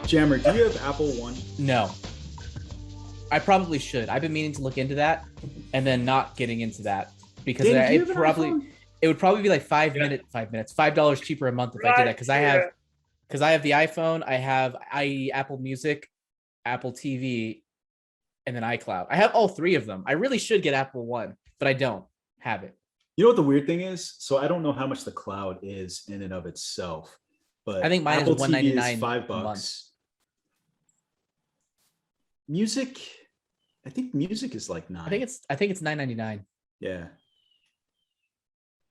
Jammer, do you have Apple One? No, I probably should. I've been meaning to look into that, and then not getting into that because Danny, do you have it an probably iPhone? it would probably be like 5 minutes, $5 cheaper a month if I did that because I have the iPhone, I have Apple Music, Apple TV, and then iCloud. I have all three of them. I really should get Apple One, but I don't have it. You know what the weird thing is? So I don't know how much the cloud is in and of itself, but I think mine Apple is TV is $199 a month. $5. Music, I think music is like $9. I think it's $9.99. Yeah.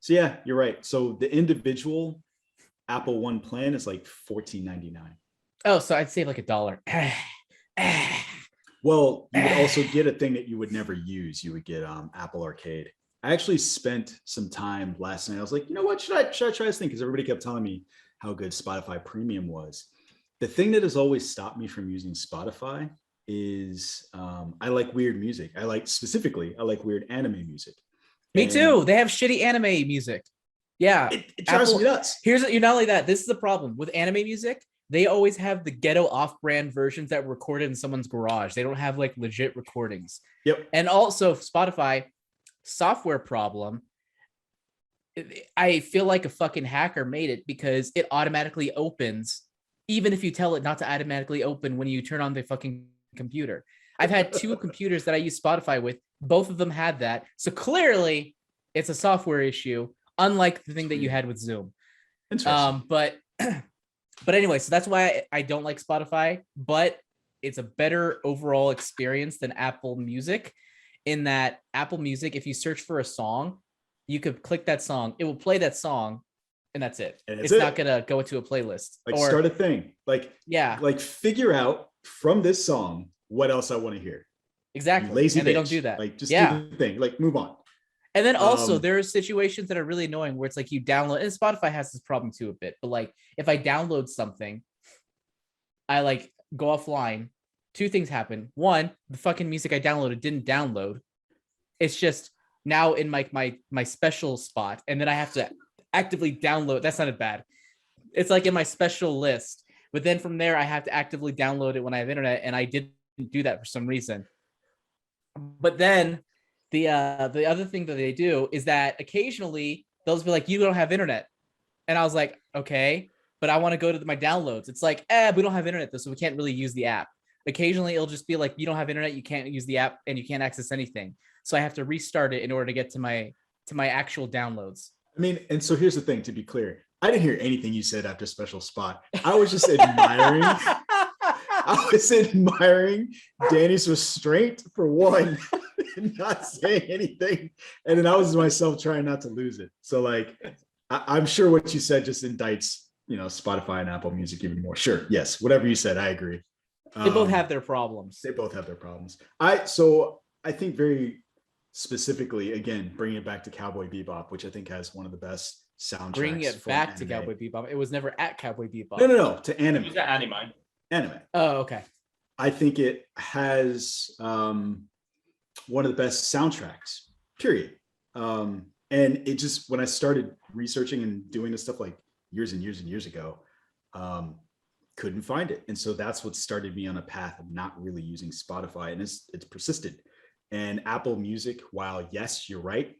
So yeah, you're right. So the individual Apple One plan is like $14.99. Oh, so I'd save like $1. Well, you would also get a thing that you would never use. You would get Apple Arcade. I actually spent some time last night. I was like, you know what? Should I try this thing? Because everybody kept telling me how good Spotify Premium was. The thing that has always stopped me from using Spotify is I like weird music. I like weird anime music. Me too. They have shitty anime music. Yeah. It drives me nuts. You're not only that. This is the problem with anime music. They always have the ghetto off-brand versions that were recorded in someone's garage. They don't have like legit recordings. Yep. And also Spotify software problem. I feel like a fucking hacker made it because it automatically opens, even if you tell it not to automatically open when you turn on the fucking computer. I've had two computers that I use Spotify with. Both of them had that. So clearly it's a software issue, unlike the thing that you had with Zoom. Interesting. But anyway, so that's why I don't like Spotify, but it's a better overall experience than Apple Music in that Apple Music, if you search for a song, you could click that song, it will play that song, and that's it. It's not going to go into a playlist. Like start a thing. Like figure out from this song what else I want to hear. Exactly. Lazy and bitch. They don't do that. Like just do the thing. Like move on. And then also there are situations that are really annoying where it's like you download, and Spotify has this problem too a bit, but like if I download something, I like go offline, two things happen. One, the fucking music I downloaded didn't download. It's just now in my special spot, and then I have to actively download. That sounded bad. It's like in my special list, but then from there I have to actively download it when I have internet, and I didn't do that for some reason. But then the other thing that they do is that occasionally they'll be like, you don't have internet. And I was like, okay, but I want to go to my downloads. It's like, we don't have internet though, so we can't really use the app. Occasionally it'll just be like, you don't have internet, you can't use the app, and you can't access anything. So I have to restart it in order to get to my actual downloads. I mean, and so here's the thing, to be clear, I didn't hear anything you said after Special Spot. I was just admiring Danny's restraint for one, and not saying anything. And then I was myself trying not to lose it. So like, I'm sure what you said just indicts, Spotify and Apple Music even more. Sure. Yes. Whatever you said, I agree. They both have their problems. I think very specifically, again, bringing it back to Cowboy Bebop, which I think has one of the best soundtracks. Bringing it back to Cowboy Bebop. It was never at Cowboy Bebop. No. To anime. It was at anime. Anime. Oh, okay. I think it has one of the best soundtracks, period. And it just, when I started researching and doing this stuff like years and years and years ago, couldn't find it. And so that's what started me on a path of not really using Spotify, and it's persisted. And Apple Music, while yes, you're right,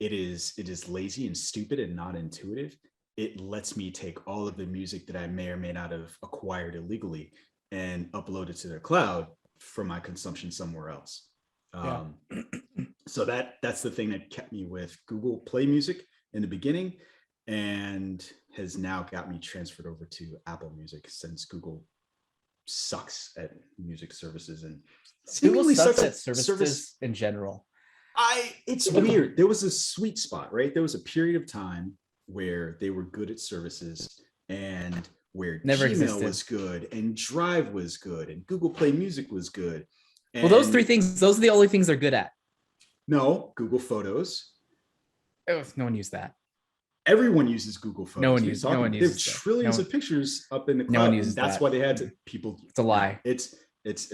it is lazy and stupid and not intuitive. It lets me take all of the music that I may or may not have acquired illegally and upload it to their cloud for my consumption somewhere else. So that's the thing that kept me with Google Play Music in the beginning, and has now got me transferred over to Apple Music since Google sucks at music services and Google sucks at services in general. It's weird. There was a sweet spot, right? There was a period of time where they were good at services, and where Gmail was good, and Drive was good, and Google Play Music was good. And well, those three things, those are the only things they're good at. No, Google Photos. Oh, no one used that. Everyone uses Google Photos. No one uses that. There are trillions of pictures up in the cloud. No one uses that's that. why they had to people. It's a lie. It's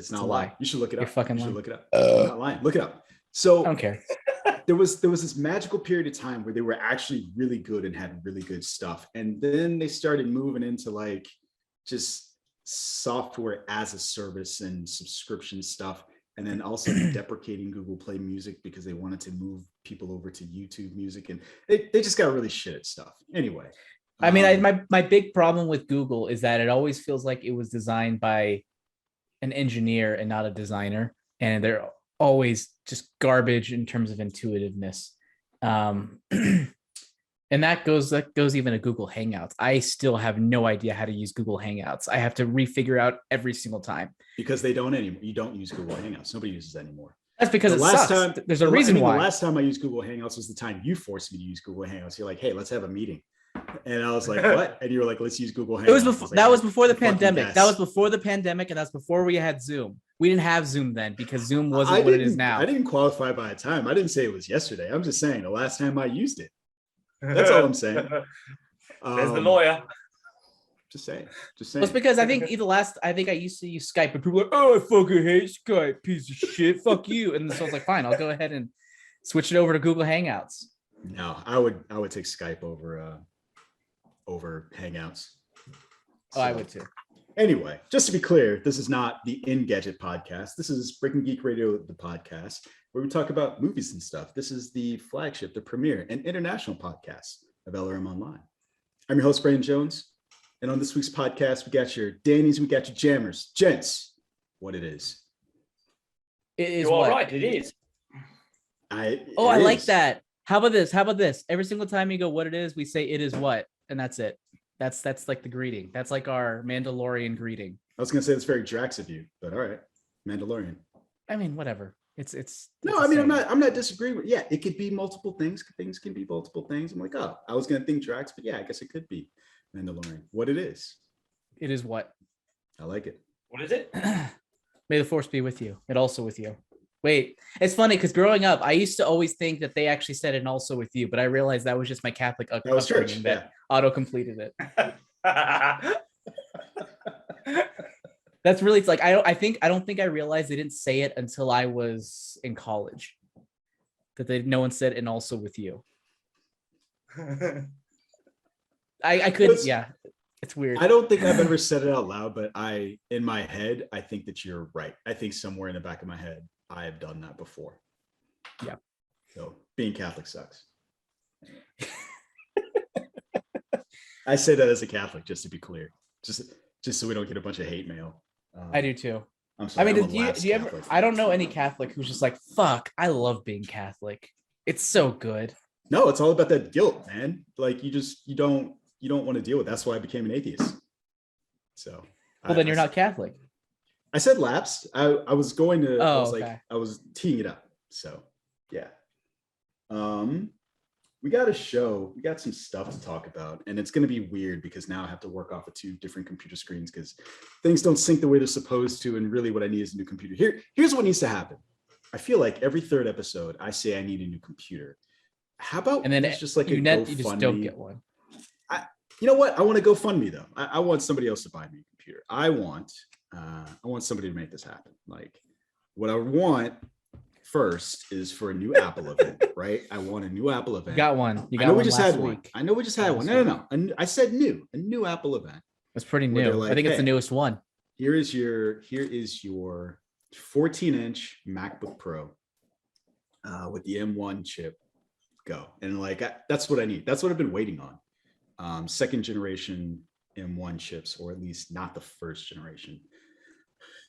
not a lie. You should look it up. You're fucking lying. lying. Look it up. I'm not lying. Look it up. So I don't care. There was this magical period of time where they were actually really good and had really good stuff, and then they started moving into like just software as a service and subscription stuff, and then also deprecating Google Play Music because they wanted to move people over to YouTube Music, and they just got really shit at stuff. Anyway, I mean, my big problem with Google is that it always feels like it was designed by an engineer and not a designer, and they're always just garbage in terms of intuitiveness. And that goes even to Google Hangouts. I still have no idea how to use Google Hangouts. I have to refigure out every single time. Because they don't anymore. You don't use Google Hangouts. Nobody uses that anymore. That's because the last sucks. time there's a reason why. The last time I used Google Hangouts was the time you forced me to use Google Hangouts. You're like, hey, let's have a meeting. And I was like, what? And you were like, let's use Google Hangouts. It was before, like, that was before the pandemic. Yes. That was before the pandemic, and that's before we had Zoom. We didn't have Zoom then because Zoom wasn't what it is now. I didn't qualify by a time. I didn't say it was yesterday. I'm just saying the last time I used it. That's all I'm saying. There's the lawyer. Just saying. Well, it's because I think I used to use Skype, and people were like, oh, I fucking hate Skype, piece of shit, fuck you. And so I was like, fine, I'll go ahead and switch it over to Google Hangouts. No, I would take Skype over Hangouts. Oh, I would too. Anyway, just to be clear, this is not the Engadget podcast. This is Breaking Geek Radio, the podcast, where we talk about movies and stuff. This is the flagship, the premiere, and international podcast of LRM Online. I'm your host, Brandon Jones. And on this week's podcast, we got your Dannies, we got your Jammers. Gents, what it is. It is You're all right, it is. I like that. How about this? Every single time you go, what it is, we say it is what, and that's it. That's like the greeting. That's like our Mandalorian greeting. I was gonna say it's very Drax of you, but all right, Mandalorian. I mean, whatever. It's no. I mean, I'm not disagreeing with. Yeah, it could be multiple things. Things can be multiple things. I'm like, oh, I was gonna think Drax, but yeah, I guess it could be Mandalorian. What it is? It is what? I like it. What is it? May the force be with you. And also with you. Wait, it's funny because growing up, I used to always think that they actually said "and also with you," but I realized that was just my Catholic upbringing that auto-completed it. That's really, it's like I don't think I realized they didn't say it until I was in college. That no one said "and also with you." I couldn't. Yeah, it's weird. I don't think I've ever said it out loud, but in my head, I think that you're right. I think somewhere in the back of my head, I have done that before. Yeah. So being Catholic sucks. I say that as a Catholic, just to be clear, just so we don't get a bunch of hate mail. I do too. I'm sorry, I mean, do you ever? I don't know any Catholic who's just like, "Fuck, I love being Catholic. It's so good." No, it's all about that guilt, man. Like you don't want to deal with. That's why I became an atheist. So. Well, then you're not Catholic. I said lapsed. I was going to. Oh, I was okay. like, I was teeing it up. So, yeah. We got a show. We got some stuff to talk about, and it's going to be weird because now I have to work off of two different computer screens because things don't sync the way they're supposed to. And really, what I need is a new computer. Here's what needs to happen. I feel like every third episode, I say I need a new computer. How about and then it's just like you just don't get one. You know what? I want to go fund me though. I want somebody else to buy me a computer. I want somebody to make this happen. Like what I want first is for a new Apple event, right? I want a new Apple event. You got one. I know we just had one. I know we just had one. No. I said new, a new Apple event. That's pretty new. Like, I think it's the newest one. Here is your 14-inch MacBook Pro with the M1 chip. Go. And like that's what I need. That's what I've been waiting on. Second generation M1 chips, or at least not the first generation.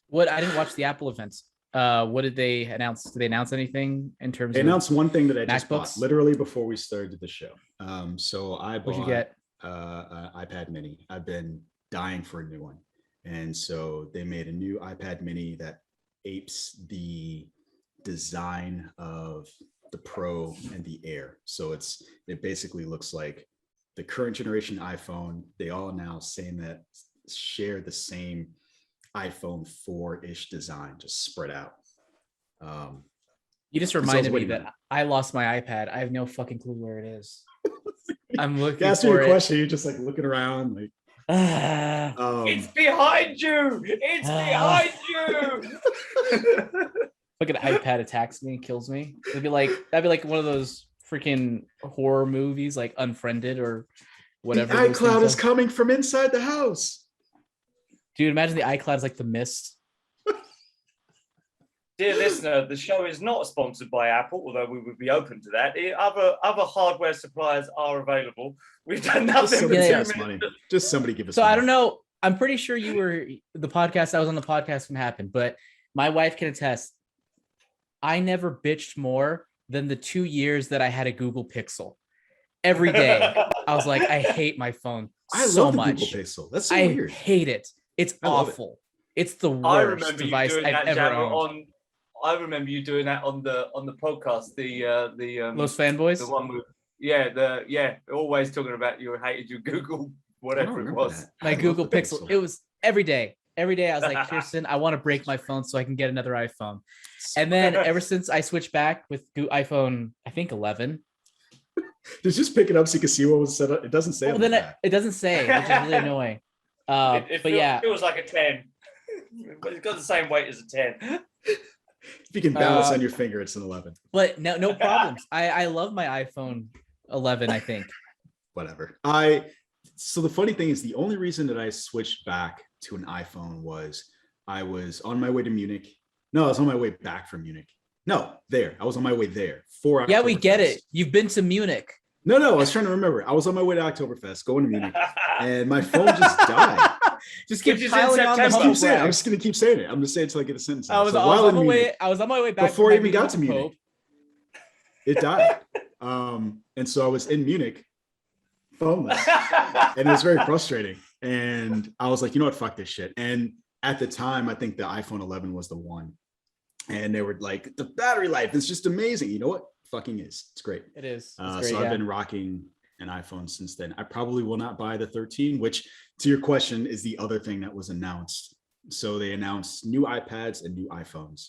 What? I didn't watch the Apple events. What did they announce? Did they announce anything in terms They of announced one thing that I just MacBooks? bought literally before we started the show. So I bought What'd you get? An iPad mini. I've been dying for a new one. And so they made a new iPad mini that apes the design of the Pro and the Air. So it basically looks like the current generation iPhone. They all now saying that share the same iPhone 4-ish design, just spread out. You just reminded me that I lost my iPad. I have no fucking clue where it is. I'm looking Ask for me a it. question. You're just like looking around, like It's behind you. It's behind you. Like an iPad attacks me and kills me. That'd be like one of those freaking horror movies, like Unfriended or whatever. The iCloud is coming from inside the house. Dude, imagine the iCloud is like the mist. Dear listener, the show is not sponsored by Apple, although we would be open to that. Other hardware suppliers are available. We've done Just nothing. somebody with give Yeah. us money. Just somebody give us. So money. I don't know. I'm pretty sure you were the podcast. I was on the podcast when it happened, but my wife can attest. I never bitched more than the 2 years that I had a Google Pixel. Every day, I was like, I hate my phone I so love the much. Google Pixel. That's so I weird. hate it. It's I love it. awful. It's the I worst remember you device doing I've that, ever Jammer, owned. I remember you doing that on the podcast. The Los fanboys. the one with always talking about you hated your Google I don't whatever it remember was. that. My I love Google the Pixel. It was every day. Every day I was like, Kirsten, I want to break my phone so I can get another iPhone. And then ever since I switched back with iPhone, I think 11. Just pick it up so you can see what was set up. It doesn't say. Well, on then the back. it doesn't say, which is really annoying. But yeah, it feels like a 10. But it's got the same weight as a 10. If you can balance on your finger, it's an 11. but no problems. I love my iPhone 11, I think. Whatever. So the funny thing is, the only reason that I switched back to an iPhone was I was on my way to Munich. No, I was on my way back from Munich. No, I was on my way there for Yeah, we get Oktoberfest. it. You've been to Munich. No, I was trying to remember. I was on my way to Oktoberfest, going to Munich, and my phone just died. Just keep Which is in piling on the September. humble I'm brag. just gonna keep saying it. I'm just saying it until I get a sentence out. I was So on while in my Munich, way. I was on my way back before from I even my got to Munich Munich, Pope. it died. And so I was in Munich, phoneless, and it was very frustrating. And I was like, you know what, fuck this shit. And at the time, I think the iPhone 11 was the one. And they were like, the battery life is just amazing. You know what? Fucking is. It's great. It is. It's So great, I've yeah. been rocking an iPhone since then. I probably will not buy the 13, which, to your question, is the other thing that was announced. So they announced new iPads and new iPhones.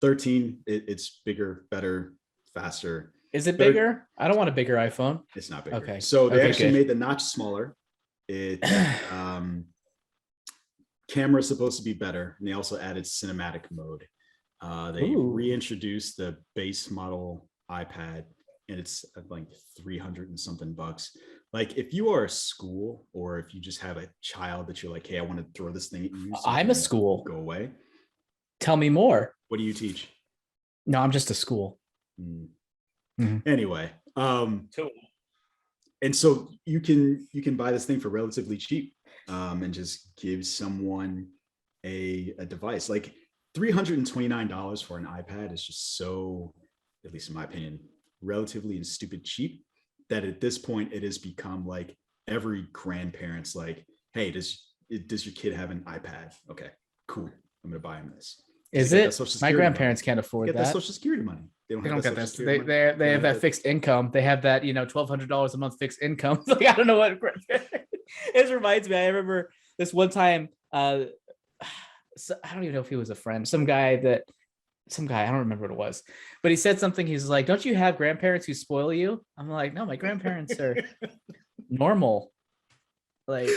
13, it's bigger, better, faster. Is it bigger? I don't want a bigger iPhone. It's not bigger. Okay. So they Okay, actually good. made the notch smaller. It camera's supposed to be better, and they also added cinematic mode. They Ooh. reintroduced the base model iPad, and it's like 300 and something bucks. Like, if you are a school, or if you just have a child that you're like, hey, I want to throw this thing at you, so I'm you a can school. go away. Tell me more. What do you teach? No, I'm just a school. Anyway, Cool. and so you can buy this thing for relatively cheap, and just give someone a device. Like $329 for an iPad is just so, at least in my opinion, relatively and stupid cheap, that at this point it has become like every grandparent's like, hey, does your kid have an iPad? Okay, cool, I'm gonna buy him this. Is Get that it? Social My Security grants money. can't afford Get that that. Social Security money. They have don't that get Social this. Security money. They have that fixed income. They have that, $1,200 a month fixed income. Like, I don't know what. It reminds me. I remember this one time. So, I don't even know if he was a friend. Some guy. I don't remember what it was, but he said something. He's like, "Don't you have grandparents who spoil you?" I'm like, "No, my grandparents are normal." Like.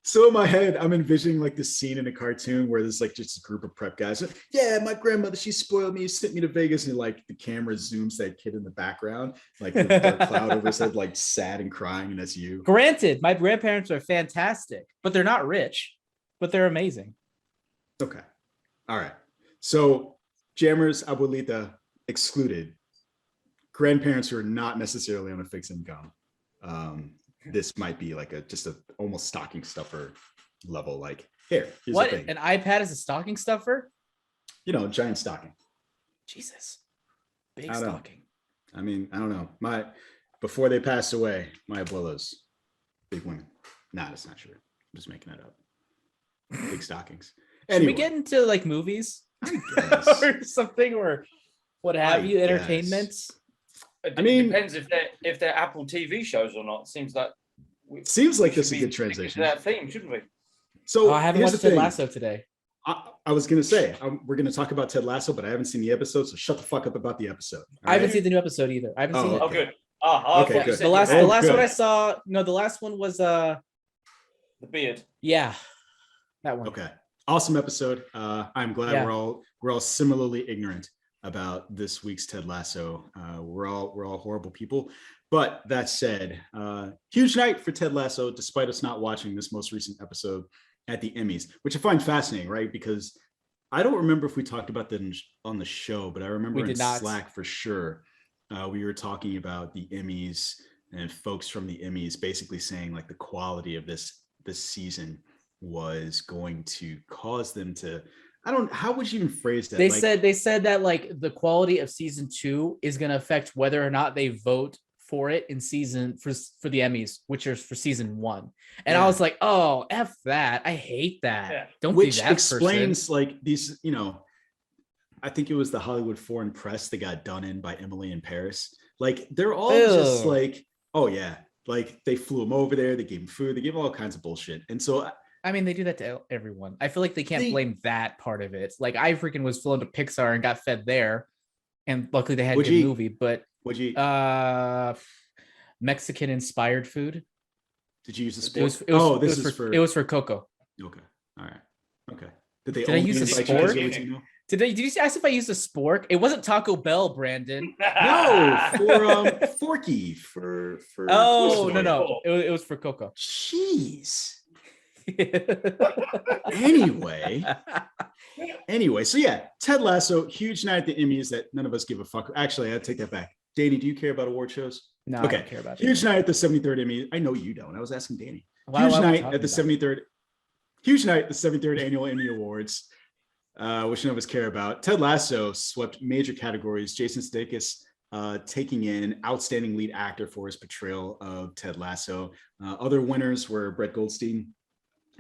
So in my head, I'm envisioning like this scene in a cartoon where there's like just a group of prep guys. Yeah, my grandmother, she spoiled me, sent me to Vegas, and like the camera zooms that kid in the background, like with a dark cloud over his head, like sad and crying, and that's you. Granted, my grandparents are fantastic, but they're not rich, but they're amazing. Okay. All right. So jammers, abuelita excluded. Grandparents who are not necessarily on a fixed income. This might be like just a almost stocking stuffer level. Like, here's What? the thing. An iPad is a stocking stuffer? Giant stocking. Jesus. Big I don't know. stocking. I mean, I don't know. Before they passed away, my abuelas, big women. Nah, that's not true. I'm just making that up. Big stockings. Should we get into like movies guess. or something, or what have I you? guess. Entertainments. It mean- depends if they're Apple TV shows or not. Seems like Seems like we this is should a be good sticking to transition. that theme, shouldn't we? So Oh, I haven't here's watched the Ted thing. Lasso today. I was gonna say we're gonna talk about Ted Lasso, but I haven't seen the episode, so shut the fuck up about the episode. I haven't seen the new episode either. I haven't Oh, seen it. Oh, good. I Okay, thought you good. said The last, you the had last good. one I saw. No, the last one was the beard. yeah, that one. Okay, awesome episode. I'm glad Yeah. we're all similarly ignorant about this week's Ted Lasso. We're all horrible people, But that said, huge night for Ted Lasso, despite us not watching this most recent episode at the Emmys, which I find fascinating, right? Because I don't remember if we talked about that on the show, but I remember in Slack for sure, we were talking about the Emmys and folks from the Emmys basically saying like the quality of this season was going to cause them to, how would you even phrase that? They said that like the quality of season 2 is going to affect whether or not they vote for it in season for the Emmys, which are for season 1. And I was like, oh, F that. I hate that. Yeah. Don't which be that explains person. Like these, I think it was the Hollywood Foreign Press that got done in by Emily in Paris. Like they're all just like, oh yeah, like they flew him over there, they gave him food, they gave him all kinds of bullshit. And so I mean, they do that to everyone. I feel like they can't blame that part of it. Like I freaking was flown to Pixar and got fed there, and luckily they had a good movie. But what'd you eat? Mexican inspired food. Did you use the spork? It was for Coco. Okay, all right, okay. Did I use a spork? Did you ask if I used a spork? It wasn't Taco Bell, Brandon. No, for Forky for. Oh no, it was for Coco. Jeez. Anyway, so yeah, Ted Lasso, huge night at the Emmys that none of us give a fuck. Actually, I take that back. Danny, do you care about award shows? No, okay. I don't care about it. Huge night at the 73rd Emmy. I know you don't. I was asking Danny. Huge night at the 73rd annual Emmy Awards, which none of us care about. Ted Lasso swept major categories. Jason Sudeikis taking in outstanding lead actor for his portrayal of Ted Lasso. Other winners were Brett Goldstein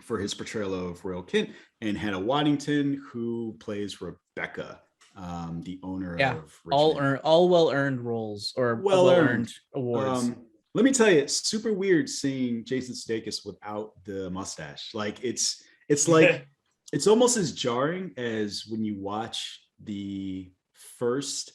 for his portrayal of Royal Kent, and Hannah Waddington, who plays Rebecca, the owner of Richmond. all well-earned roles or well-earned awards. Let me tell you, it's super weird seeing Jason Sudeikis without the mustache. Like it's like it's almost as jarring as when you watch the first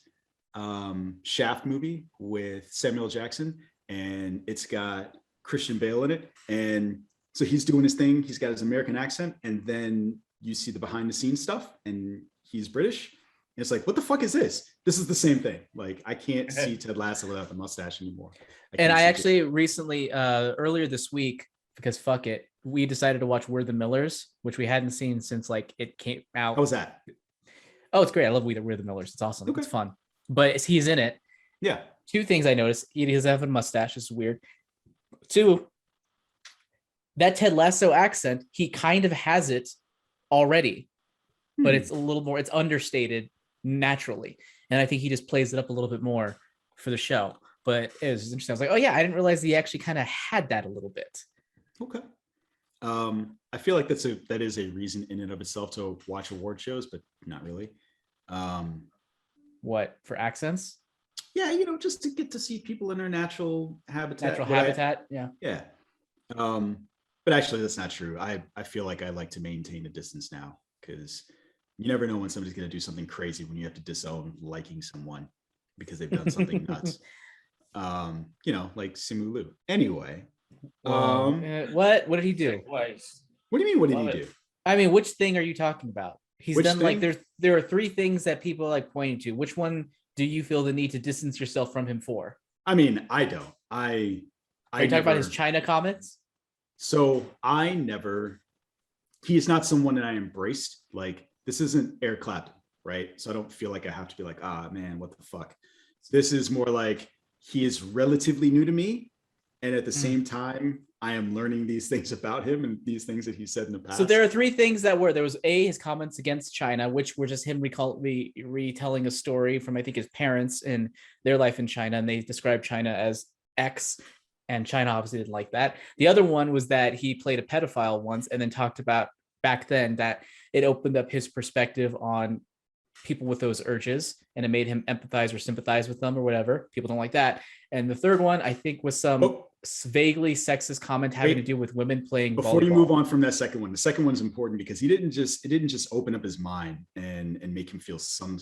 Shaft movie with Samuel Jackson, and it's got Christian Bale in it, and so he's doing his thing. He's got his American accent, and then you see the behind the scenes stuff, and he's British. And it's like, what the fuck is this? This is the same thing. Like, I can't see Ted Lasso without the mustache anymore. I actually recently, earlier this week, because fuck it, we decided to watch We're the Millers, which we hadn't seen since like it came out. How was that? Oh, it's great. I love We're the Millers. It's awesome. Okay. It's fun. But he's in it. Yeah. 2 things I noticed. He doesn't have a mustache. It's weird. 2, that Ted Lasso accent, he kind of has it already, but it's a little more, it's understated naturally. And I think he just plays it up a little bit more for the show. But it was interesting. I was like, oh yeah, I didn't realize he actually kind of had that a little bit. Okay. I feel like that is a reason in and of itself to watch award shows, but not really. What, for accents? Yeah, just to get to see people in their natural habitat. Yeah. Yeah. But actually, that's not true. I feel like I like to maintain a distance now, because you never know when somebody's going to do something crazy when you have to disown liking someone because they've done something nuts. Like Simu Liu. Anyway. What did he do? What do you mean, what did he do? I mean, which thing are you talking about? He's done like there are 3 things that people like pointing to. Which one do you feel the need to distance yourself from him for? I mean, I don't. Are you talking about his China comments? So he is not someone that I embraced. Like, this isn't Eric Clapton, right? So I don't feel like I have to be like, man, what the fuck? This is more like he is relatively new to me. And at the same time, I am learning these things about him and these things that he said in the past. So there are 3 things there was his comments against China, which were just him retelling a story from, I think, his parents and their life in China. And they described China as X. And China obviously didn't like that. The other one was that he played a pedophile once and then talked about back then that it opened up his perspective on people with those urges and it made him empathize or sympathize with them or whatever. People don't like that. And the third one, I think, was some vaguely sexist comment having to do with women playing before volleyball. You move on from that second one. The second one's important because it didn't just open up his mind and make him feel some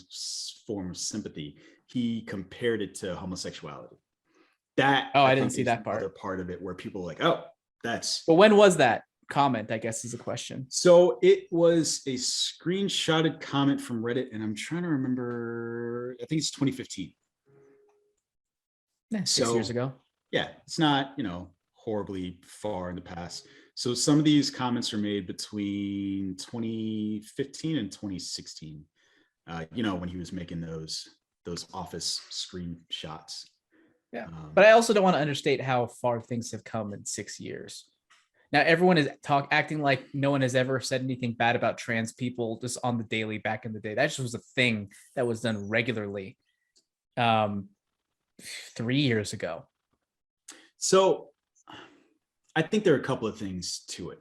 form of sympathy. He compared it to homosexuality. I didn't see that part. Other part of it where people were like, that's. But when was that comment? I guess is a question. So it was a screenshotted comment from Reddit, and I'm trying to remember. I think it's 2015. Yeah, 6 years ago. yeah, it's not, horribly far in the past. So some of these comments are made between 2015 and 2016. When he was making those office screenshots. Yeah, but I also don't want to understate how far things have come in 6 years. Now everyone is acting like no one has ever said anything bad about trans people just on the daily back in the day. That just was a thing that was done regularly 3 years ago. So I think there are a couple of things to it.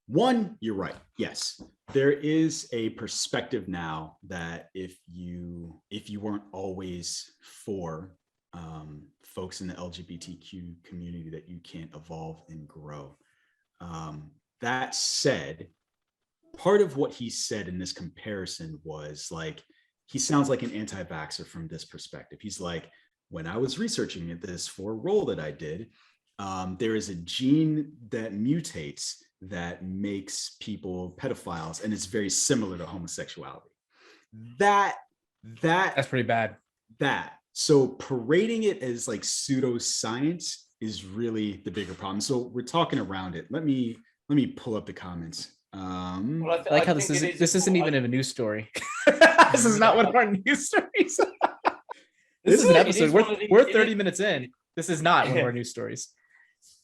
One, you're right. Yes, there is a perspective now that if you weren't always for folks in the LGBTQ community, that you can't evolve and grow. That said, part of what he said in this comparison was like, he sounds like an anti-vaxxer from this perspective. He's like, when I was researching this for a role that I did, there is a gene that mutates that makes people pedophiles, and it's very similar to homosexuality. That's pretty bad. So parading it as like pseudoscience is really the bigger problem. So we're talking around it. Let me pull up the comments. I like how this isn't even a news story. This is not one of our news stories. This is an episode. We're 30 minutes in. This is not one of our news stories.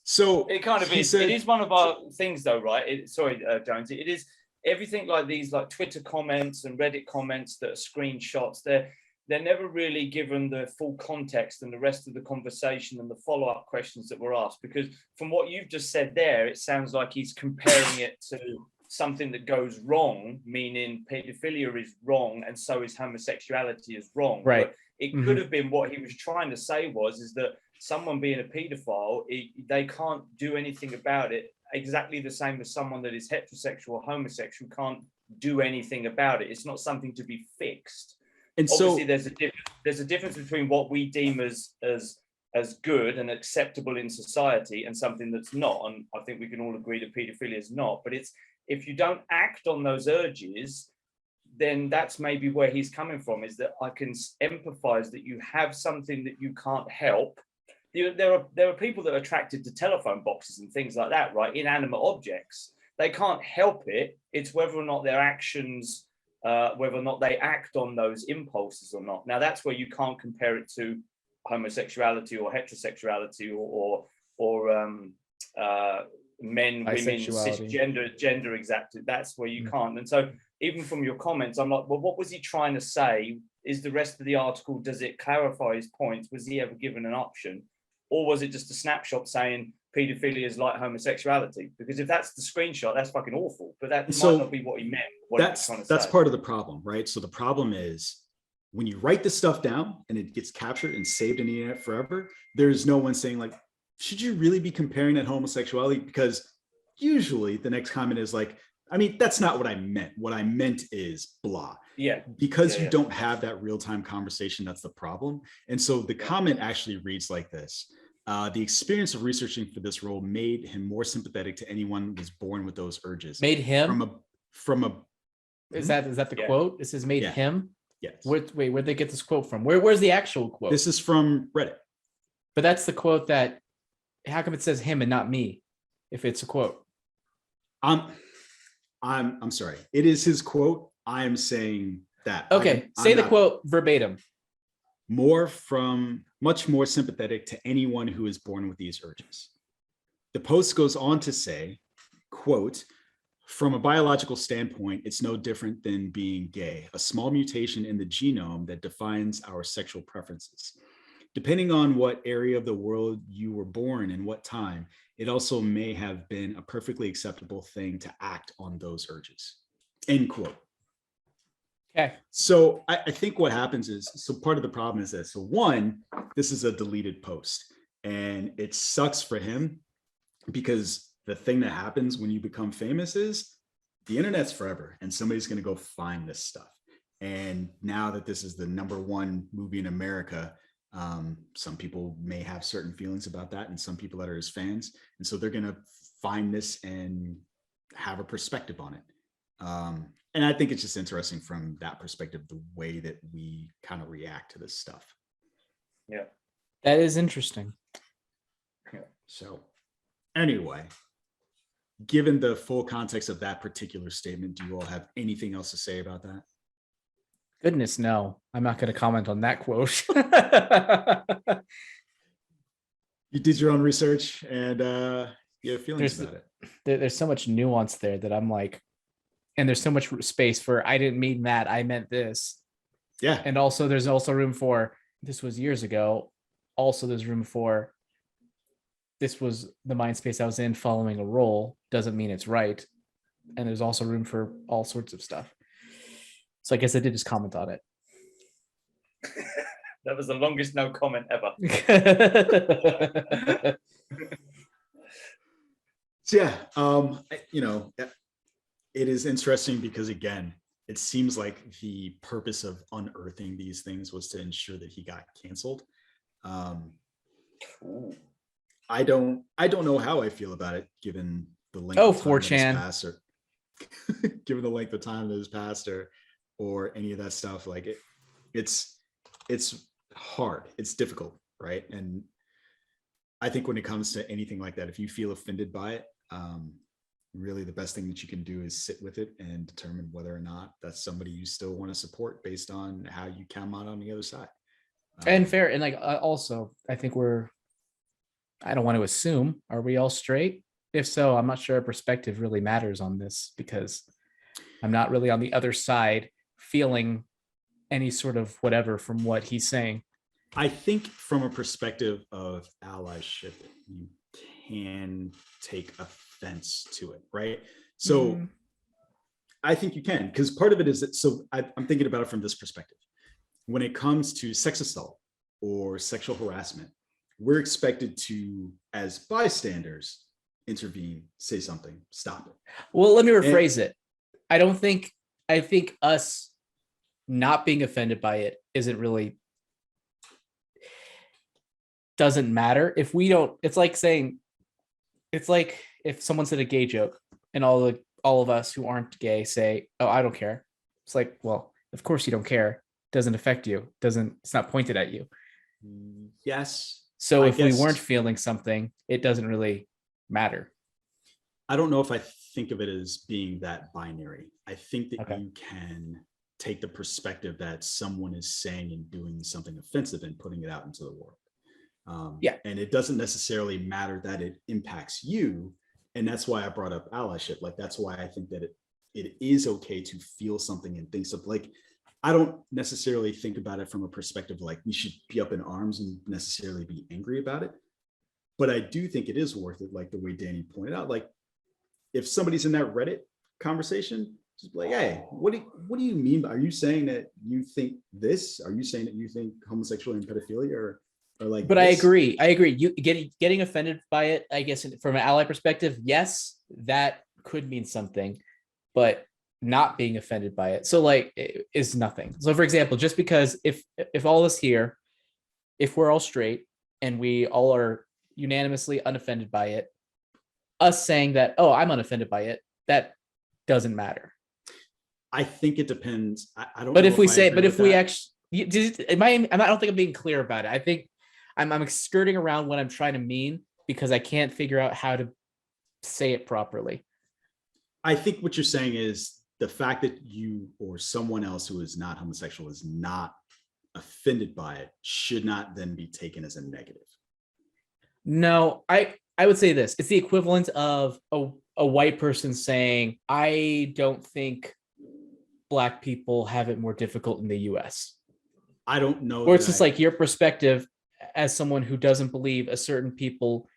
So it kind of is. It is one of our things, though, right? Sorry, Jonesy. It is everything like these, like Twitter comments and Reddit comments that are screenshots. They're never really given the full context and the rest of the conversation and the follow-up questions that were asked. Because from what you've just said there, it sounds like he's comparing it to something that goes wrong, meaning pedophilia is wrong, and so is homosexuality is wrong. Right. But it could have been what he was trying to say is that someone being a pedophile, they can't do anything about it, exactly the same as someone that is heterosexual or homosexual can't do anything about it. It's not something to be fixed. And obviously there's a difference between what we deem as good and acceptable in society and something that's not. And I think we can all agree that pedophilia is not. But it's, if you don't act on those urges, then that's maybe where he's coming from, is that I can empathize that you have something that you can't help. There are people that are attracted to telephone boxes and things like that, right? Inanimate objects. They can't help it. It's whether or not their actions, whether or not they act on those impulses or not. Now, that's where you can't compare it to homosexuality or heterosexuality or men, women, cisgender, gender exacted. That's where you can't. And so even from your comments, I'm like, well, what was he trying to say? Is the rest of the article, does it clarify his points? Was he ever given an option? Or was it just a snapshot saying pedophilia is like homosexuality? Because if that's the screenshot, that's fucking awful. But that might not be what he meant. That's part of the problem, right? So the problem is when you write this stuff down and it gets captured and saved in the internet forever, there's no one saying like, should you really be comparing that homosexuality? Because usually the next comment is like, I mean, that's not what I meant. What I meant is blah. Yeah. Because you don't have that real-time conversation, that's the problem. And so the comment actually reads like this. The experience of researching for this role made him more sympathetic to anyone who was born with those urges. Made him? From a Is that the quote? This is made him? Yes. Where'd they get this quote from? Where's the actual quote? This is from Reddit. But that's the quote that, how come it says him and not me if it's a quote? I'm sorry. It is his quote. I am saying that. Okay, say the quote verbatim. Much more sympathetic to anyone who is born with these urges. The post goes on to say, quote, from a biological standpoint, it's no different than being gay, a small mutation in the genome that defines our sexual preferences. Depending on what area of the world you were born and what time, it also may have been a perfectly acceptable thing to act on those urges, end quote. Okay. So I think what happens is, so part of the problem is this. So one, this is a deleted post and it sucks for him because the thing that happens when you become famous is the internet's forever and somebody's going to go find this stuff. And now that this is the #1 movie in America, some people may have certain feelings about that and some people that are his fans. And so they're going to find this and have a perspective on it. And I think it's just interesting from that perspective, the way that we kind of react to this stuff. Yeah. That is interesting. So anyway, given the full context of that particular statement, do you all have anything else to say about that? Goodness, no. I'm not going to comment on that quote. You did your own research and you have feelings about it. There's so much nuance there that I'm like, and there's so much space for I didn't mean that, I meant this. Yeah. And also there's also room for this was years ago. Also there's room for this was the mind space I was in following a role. Doesn't mean it's right. And there's also room for all sorts of stuff. So I guess I did just comment on it. That was the longest no comment ever. So yeah, you know, it is interesting because again, it seems like the purpose of unearthing these things was to ensure that he got canceled. I don't know how I feel about it given the length of time 4chan. that has passed, or given the length of time that has passed, or any of that stuff. Like it's hard, it's difficult, right? And I think when it comes to anything like that, if you feel offended by it, really the best thing that you can do is sit with it and determine whether or not that's somebody you still want to support based on how you come out on the other side. And fair. And like, also, I think I don't want to assume, are we all straight? If so, I'm not sure our perspective really matters on this because I'm not really on the other side feeling any sort of whatever from what he's saying. I think from a perspective of allyship, you can take offense to it, right? So I think you can, because part of it is that, so I'm thinking about it from this perspective. When it comes to sex assault or sexual harassment, we're expected to, as bystanders, intervene, say something, stop it. Well, let me rephrase it. I think us not being offended by it doesn't matter. If we don't, it's like if someone said a gay joke and all of us who aren't gay say, oh, I don't care. It's like, well, of course you don't care. Doesn't affect you. It's not pointed at you. Yes. So if we weren't feeling something, it doesn't really matter. I don't know if I think of it as being that binary. I think that you can take the perspective that someone is saying and doing something offensive and putting it out into the world. And it doesn't necessarily matter that it impacts you. And that's why I brought up allyship. Like, that's why I think that it is okay to feel something and think something. Like, I don't necessarily think about it from a perspective like we should be up in arms and necessarily be angry about it. But I do think it is worth it, like the way Danny pointed out. Like, if somebody's in that Reddit conversation, just be like, hey, what do you mean? Are you saying that you think this? Are you saying that you think homosexuality and pedophilia or like? But this? I agree. You getting offended by it, I guess, from an ally perspective, yes, that could mean something, but not being offended by it, so like, it is nothing. So, for example, just because if all of us here, if we're all straight and we all are unanimously unoffended by it, us saying that, oh, I'm unoffended by it, that doesn't matter. I think it depends. I don't. But know if we I say, agree but if with we that. actually, I don't think I'm being clear about it. I think I'm skirting around what I'm trying to mean because I can't figure out how to say it properly. I think what you're saying is the fact that you or someone else who is not homosexual is not offended by it should not then be taken as a negative. No, I would say this. It's the equivalent of a white person saying, I don't think Black people have it more difficult in the US. I don't know. Or it's just like your perspective as someone who doesn't believe a certain people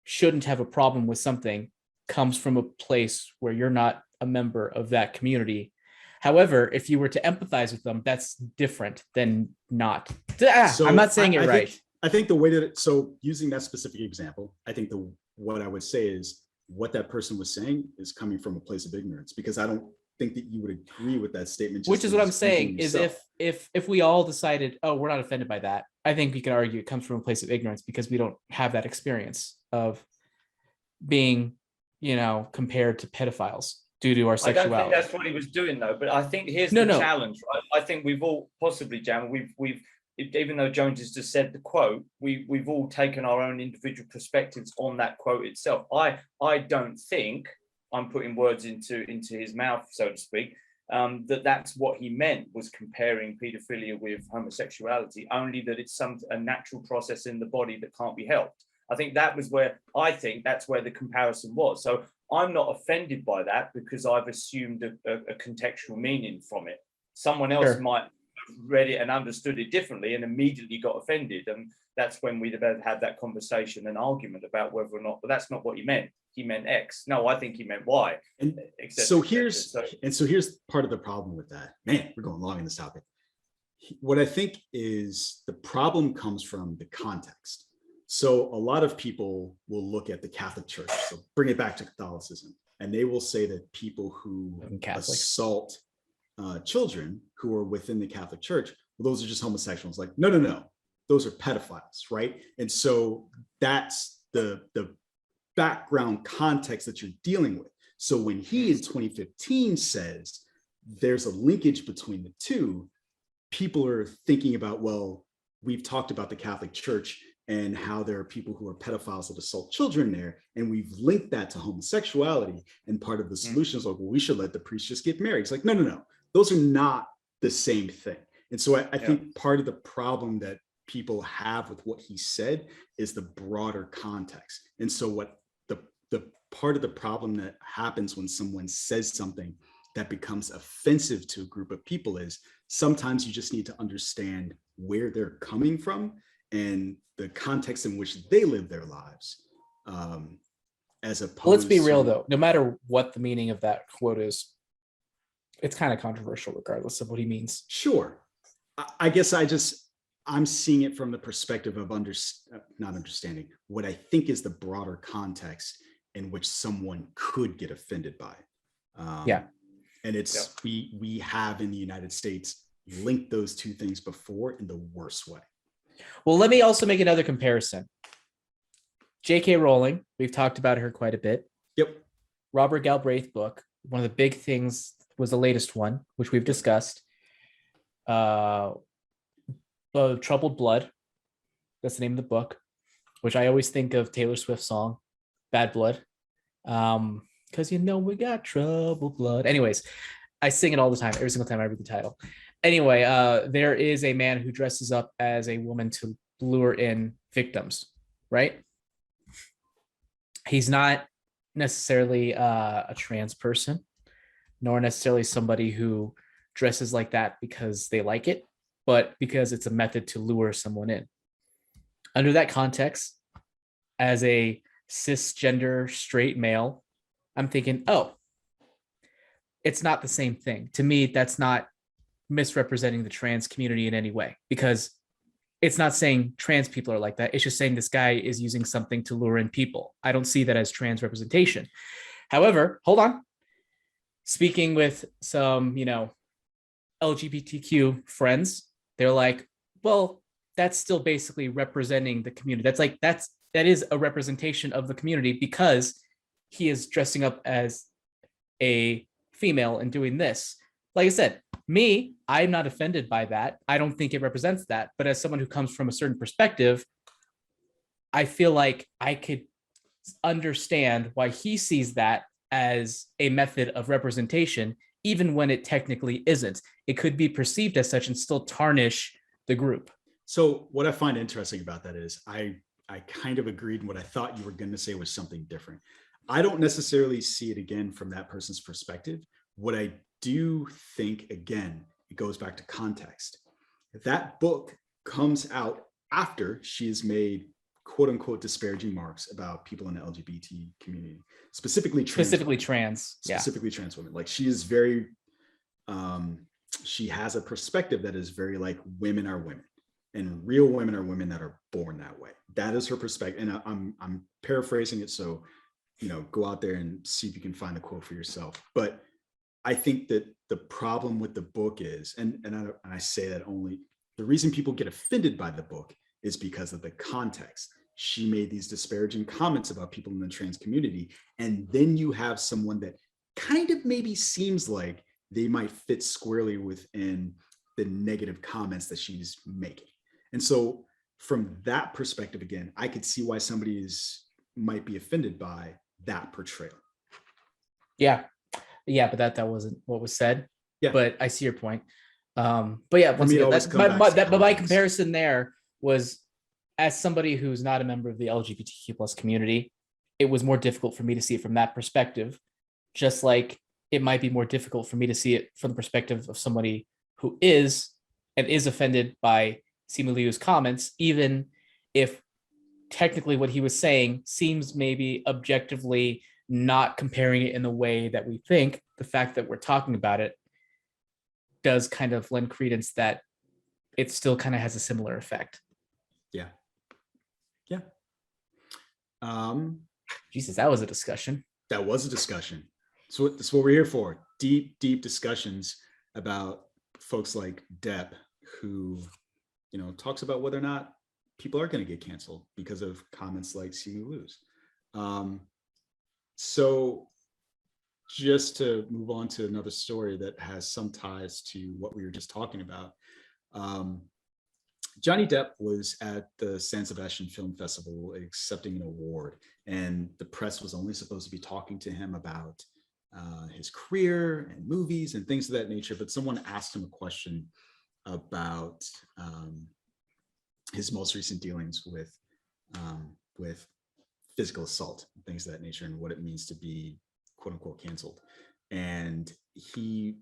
shouldn't have a problem with something comes from a place where you're not a member of that community. However, if you were to empathize with them, that's different than not. So I'm not saying it right. I think the way that, so using that specific example, I think what I would say is what that person was saying is coming from a place of ignorance, because I don't think that you would agree with that statement. Which is what I'm saying is if we all decided, oh, we're not offended by that, I think we can argue it comes from a place of ignorance because we don't have that experience of being, compared to pedophiles due to our sexuality. I don't think that's what he was doing though, but I think here's the challenge, right? I think we've all possibly, Jam, we've even though Jones has just said the quote, we've all taken our own individual perspectives on that quote itself. I don't think, I'm putting words into his mouth, so to speak, that's what he meant, was comparing paedophilia with homosexuality, only that it's a natural process in the body that can't be helped. I think that's where the comparison was. So I'm not offended by that because I've assumed a contextual meaning from it. Someone else might have read it and understood it differently and immediately got offended. And that's when we'd have had that conversation and argument about whether or not, but that's not what he meant. He meant X. No, I think he meant Y. And so here's part of the problem with that. Man, we're going long in this topic. What I think is the problem comes from the context. So a lot of people will look at the Catholic Church, so bring it back to Catholicism, and they will say that people who assault children who are within the Catholic Church, well, those are just homosexuals. Like, no, those are pedophiles, right? And so that's the background context that you're dealing with. So when he in 2015 says there's a linkage between the two, people are thinking about, well, we've talked about the Catholic Church and how there are people who are pedophiles that assault children there, and we've linked that to homosexuality, and part of the solution is like, well, we should let the priest just get married. It's like, no, those are not the same thing. And so I think part of the problem that people have with what he said is the broader context. And so what the part of the problem that happens when someone says something that becomes offensive to a group of people is sometimes you just need to understand where they're coming from and the context in which they live their lives, as opposed. Let's be real though, no matter what the meaning of that quote is, it's kind of controversial regardless of what he means. Sure. I guess I'm seeing it from the perspective of not understanding what I think is the broader context in which someone could get offended by. And it's, we have in the United States linked those two things before in the worst way. Well, let me also make another comparison. J.K. Rowling, we've talked about her quite a bit. Yep. Robert Galbraith book, one of the big things was the latest one, which we've discussed. Troubled Blood. That's the name of the book, which I always think of Taylor Swift's song, Bad Blood. Because we got troubled blood. Anyways, I sing it all the time, every single time I read the title. Anyway, there is a man who dresses up as a woman to lure in victims, right? He's not necessarily a trans person, nor necessarily somebody who dresses like that because they like it, but because it's a method to lure someone in. Under that context, as a cisgender straight male, I'm thinking, oh, it's not the same thing. To me, that's not misrepresenting the trans community in any way, because it's not saying trans people are like that. It's just saying this guy is using something to lure in people. I don't see that as trans representation. However, hold on. Speaking with some, LGBTQ friends, they're like, well, that's still basically representing the community. That is a representation of the community because he is dressing up as a female and doing this. Like I said, I'm not offended by that. I don't think it represents that. But as someone who comes from a certain perspective, I feel like I could understand why he sees that as a method of representation, even when it technically isn't. It could be perceived as such and still tarnish the group. So what I find interesting about that is I kind of agreed, and what I thought you were going to say was something different. I don't necessarily see it again from that person's perspective. What I do think, again, it goes back to context. That book comes out after she has made quote unquote disparaging remarks about people in the LGBT community, specifically trans women. Like, she is very, she has a perspective that is very like, women are women, and real women are women that are born that way. That is her perspective. And I'm paraphrasing it. So, go out there and see if you can find the quote for yourself. But I think that the problem with the book is, and I say that only, the reason people get offended by the book is because of the context. She made these disparaging comments about people in the trans community. And then you have someone that kind of maybe seems like they might fit squarely within the negative comments that she's making. And so from that perspective, again, I could see why somebody might be offended by that portrayal. Yeah. But that wasn't what was said. Yeah. But I see your point. But yeah, once again, but my comparison there was, as somebody who's not a member of the LGBTQ plus community, it was more difficult for me to see it from that perspective. Just like it might be more difficult for me to see it from the perspective of somebody who is offended by Simu Liu's comments, even if technically what he was saying seems maybe objectively not comparing it in the way that we think. The fact that we're talking about it does kind of lend credence that it still kind of has a similar effect. Yeah. Jesus, that was a discussion. That was a discussion. So that's what we're here for. Deep discussions about folks like Depp, who, talks about whether or not people are going to get canceled because of comments like Simu Liu's. So just to move on to another story that has some ties to what we were just talking about. Johnny Depp was at the San Sebastian Film Festival accepting an award, and the press was only supposed to be talking to him about his career and movies and things of that nature. But someone asked him a question about his most recent dealings with physical assault, things of that nature, and what it means to be quote unquote canceled. And he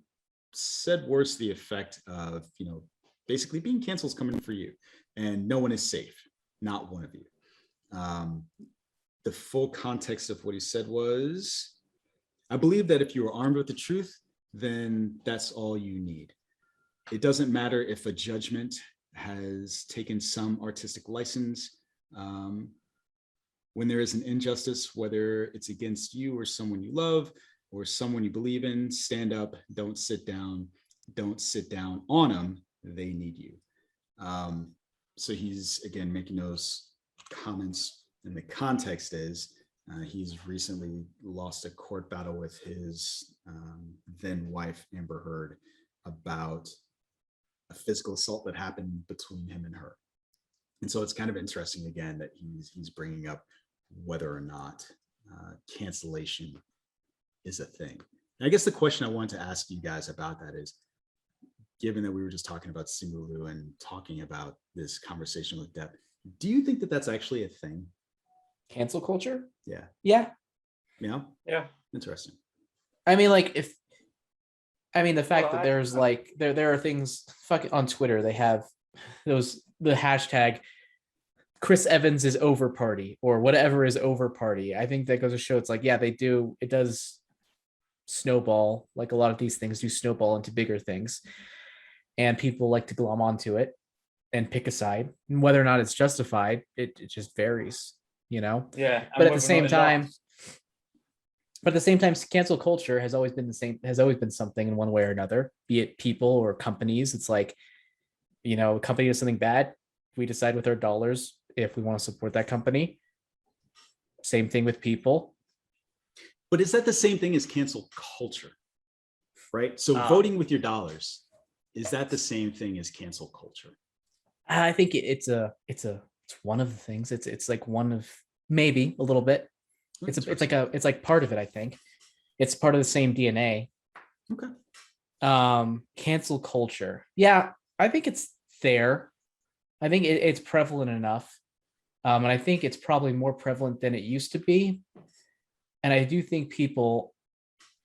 said words to the effect of, basically being canceled is coming for you and no one is safe, not one of you. The full context of what he said was, I believe that if you are armed with the truth, then that's all you need. It doesn't matter if a judgment has taken some artistic license. When there is an injustice, whether it's against you or someone you love or someone you believe in, stand up, don't sit down on them. They need you. So he's, again, making those comments, and the context is he's recently lost a court battle with his then wife, Amber Heard, about a physical assault that happened between him and her. And so it's kind of interesting, again, that he's bringing up whether or not cancellation is a thing. And I guess the question I wanted to ask you guys about that is, given that we were just talking about Simu Liu and talking about this conversation with Depp, do you think that that's actually a thing? Cancel culture? Yeah. Yeah. Yeah. Interesting. I mean, the fact that there's there are things on Twitter, they have the hashtag Chris Evans is over party or whatever is over party. I think that goes to show it's it does snowball, like a lot of these things do snowball into bigger things. And people like to glom onto it and pick a side. And whether or not it's justified, it just varies, Yeah. But at the same time, cancel culture has always been something in one way or another, be it people or companies. It's like, a company does something bad, we decide with our dollars if we want to support that company. Same thing with people. But is that the same thing as cancel culture? Right? So voting with your dollars, is that the same thing as cancel culture? I think it's one of the things. It's like one of, maybe a little bit. It's like part of it. I think it's part of the same DNA. Okay. Cancel culture. Yeah, I think it's there. I think it's prevalent enough, and I think it's probably more prevalent than it used to be. And I do think people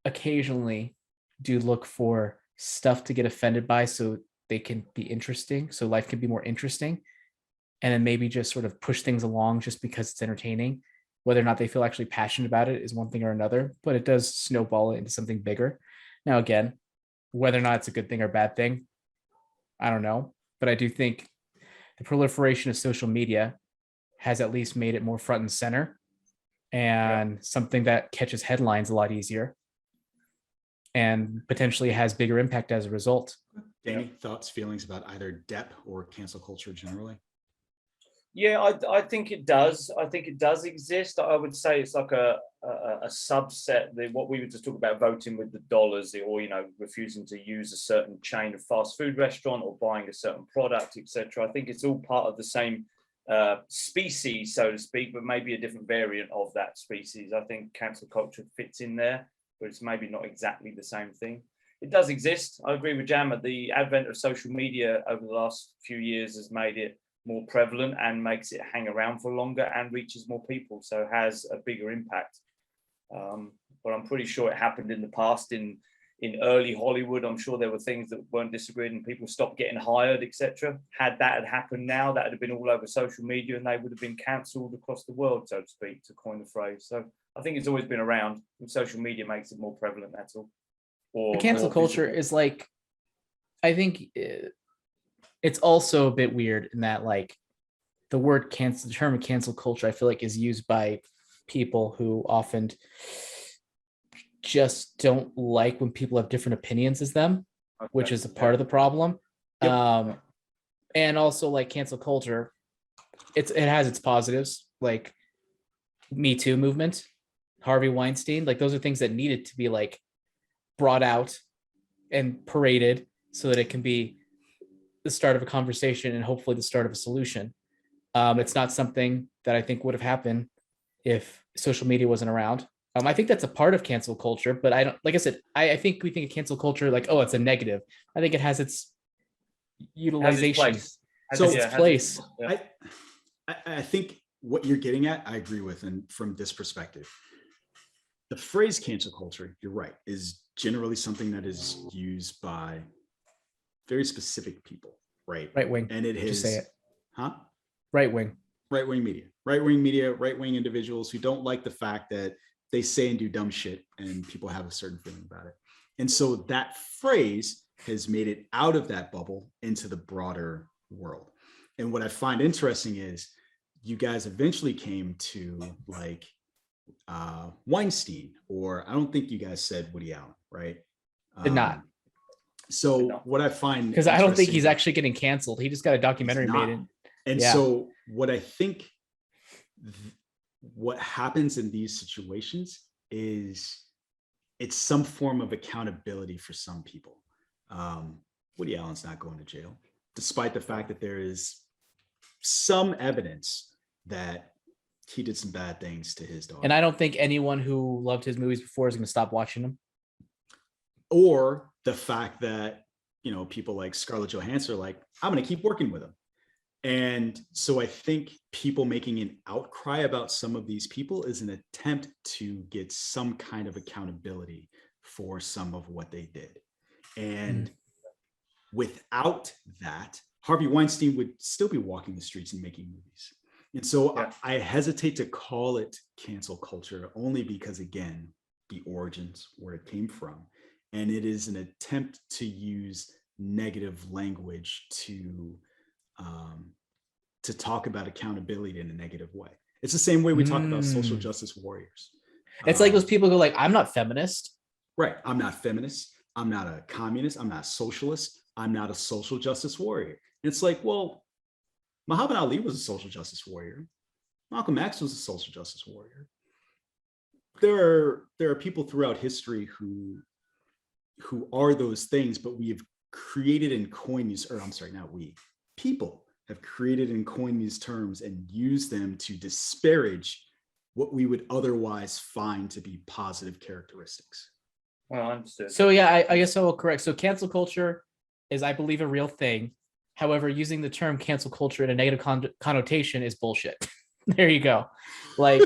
occasionally do look for stuff to get offended by so they can be interesting, so life can be more interesting, and then maybe just sort of push things along just because it's entertaining. Whether or not they feel actually passionate about it is one thing or another, but it does snowball into something bigger. Now, again, whether or not it's a good thing or bad thing, I don't know, but I do think the proliferation of social media has at least made it more front and center, and something that catches headlines a lot easier and potentially has bigger impact as a result. Danny, thoughts, feelings about either Depp or cancel culture generally? Yeah, I think it does. I think it does exist. I would say it's like a subset. What we were just talking about, voting with the dollars, or refusing to use a certain chain of fast food restaurant or buying a certain product, etc. I think it's all part of the same species, so to speak, but maybe a different variant of that species. I think cancel culture fits in there, but it's maybe not exactly the same thing. It does exist. I agree with Jammer. The advent of social media over the last few years has made it more prevalent and makes it hang around for longer and reaches more people, so has a bigger impact. But I'm pretty sure it happened in the past in early Hollywood. I'm sure there were things that weren't disagreed and people stopped getting hired, etc. Had that had happened now, that would have been all over social media and they would have been cancelled across the world, so to speak, to coin the phrase. So I think it's always been around, and social media makes it more prevalent, that's all. Or the cancel culture is like, I think it's also a bit weird in that, like, the term cancel culture, I feel like, is used by people who often just don't like when people have different opinions as them, which is a part of the problem. Yep. And also, like, cancel culture, it has its positives, like Me Too movement, Harvey Weinstein, like those are things that needed to be like brought out and paraded so that it can be the start of a conversation and hopefully the start of a solution. It's not something that I think would have happened if social media wasn't around. I think that's a part of cancel culture, but I don't, like I said, I think we think of cancel culture like, oh, it's a negative. I think it has its utilization. Its place. I think what you're getting at, I agree with. And from this perspective, the phrase cancel culture, you're right, is generally something that is used by very specific people, right? Right wing. And it has, just say it. Huh? Right wing media, right wing individuals who don't like the fact that they say and do dumb shit and people have a certain feeling about it. And so that phrase has made it out of that bubble into the broader world. And what I find interesting is you guys eventually came to like Weinstein, or I don't think you guys said Woody Allen, right? Did not. So what I find, because I don't think he's actually getting canceled. He just got a documentary made. And so what I think what happens in these situations is it's some form of accountability for some people. Woody Allen's not going to jail, despite the fact that there is some evidence that he did some bad things to his daughter. And I don't think anyone who loved his movies before is going to stop watching them. Or the fact that, people like Scarlett Johansson are like, I'm going to keep working with him. And so I think people making an outcry about some of these people is an attempt to get some kind of accountability for some of what they did. And without that, Harvey Weinstein would still be walking the streets and making movies. And so I hesitate to call it cancel culture only because, again, the origins, where it came from. And it is an attempt to use negative language to talk about accountability in a negative way. It's the same way we talk about social justice warriors. It's like those people go like, I'm not feminist. Right. I'm not feminist. I'm not a communist. I'm not a socialist. I'm not a social justice warrior. And it's like, well, Muhammad Ali was a social justice warrior. Malcolm X was a social justice warrior. There are people throughout history who are those things, but we have created and coined these, or I'm sorry, not we, people have created and coined these terms and used them to disparage what we would otherwise find to be positive characteristics. Well, I understood. So yeah, I guess I will correct. So cancel culture is, I believe, a real thing. However, using the term cancel culture in a negative connotation is bullshit. There you go. Like,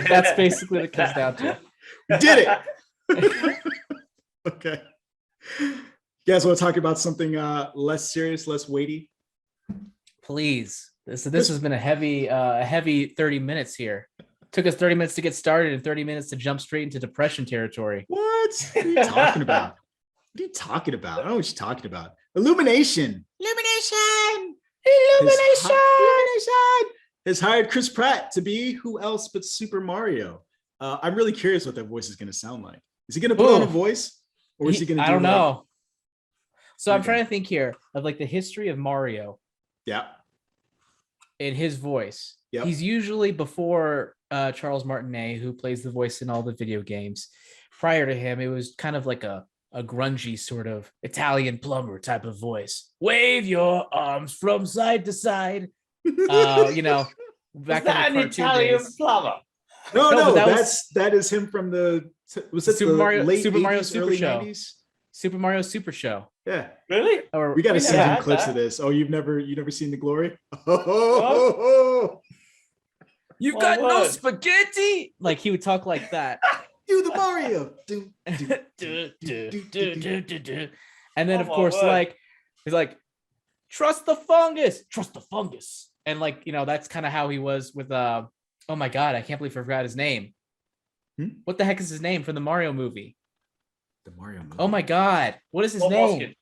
that's basically what it comes down to. We did it. Okay. You guys want to talk about something less serious, less weighty? Please. This has been a heavy 30 minutes here. Took us 30 minutes to get started and 30 minutes to jump straight into depression territory. What are you talking about? What are you talking about? I don't know what you're talking about. Illumination has hired Chris Pratt to be who else but Super Mario. I'm really curious what that voice is going to sound like. Is he going to put on a voice, or is he going to? I don't know. So I'm trying to think here of like the history of Mario. Yeah. in his voice. Yep. He's usually before Charles Martinet, who plays the voice in all the video games. Prior to him, it was kind of like a grungy sort of Italian plumber type of voice. Wave your arms from side to side. You know, back Is that in the an cartoon Italian days. plumber? No, but that is him from the was it Super the Mario late Super 80s, Mario Super early Show. 90s? Super Mario Super Show. Yeah. Really? Or We got to We see never some had clips that. of this. Oh, you never seen the glory? Oh, You've My got no word. spaghetti. Like he would talk like that. do the Mario. And then Oh of my course, word. like he's like, trust the fungus, and like that's kind of how he was with oh my god, I can't believe I forgot his name. What the heck is his name from the Mario movie? The Mario movie. Oh my god, what is his Bob name? Hoskins.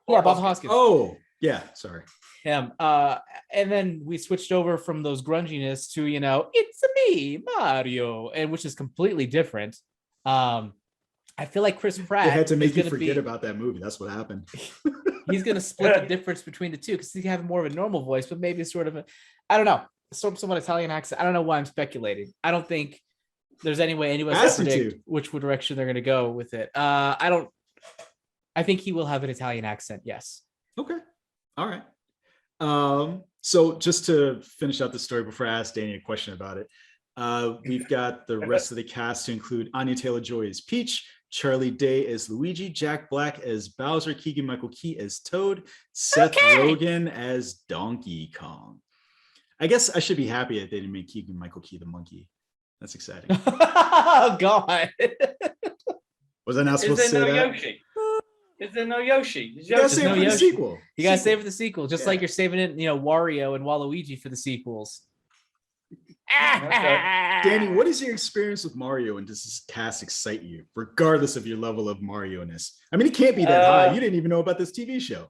Yeah, Bob Hoskins. Hoskins. Oh, yeah. Sorry. Him. And then we switched over from those grunginess to it's me, Mario, and which is completely different. I feel like Chris Pratt. They had to make is you gonna forget be, about that movie. That's what happened. He's gonna split the difference between the two because he have more of a normal voice, but maybe sort of I don't know, somewhat Italian accent. I don't know why I'm speculating. I don't think there's any way anyone can Ask him predict to. which direction they're gonna go with it. I think he will have an Italian accent. Yes. Okay. All right. So just to finish out the story before I ask Danny a question about it, we've got the rest of the cast to include Anya Taylor-Joy as Peach, Charlie Day as Luigi, Jack Black as Bowser, Keegan-Michael Key as Toad, Seth Rogen as Donkey Kong. I guess I should be happy that they didn't make Keegan-Michael Key the monkey. That's exciting. Oh God. Was I not Is supposed to say there no that? Yoshi? Is there no Yoshi? Is You gotta Yoshi save it no for the Yoshi. sequel. You gotta Sequel. save it for the sequel, just like Yeah. you're saving it, Wario and Waluigi for the sequels. Danny, what is your experience with Mario, and does this cast excite you, regardless of your level of Mario-ness? I mean, it can't be that high. You didn't even know about this TV show.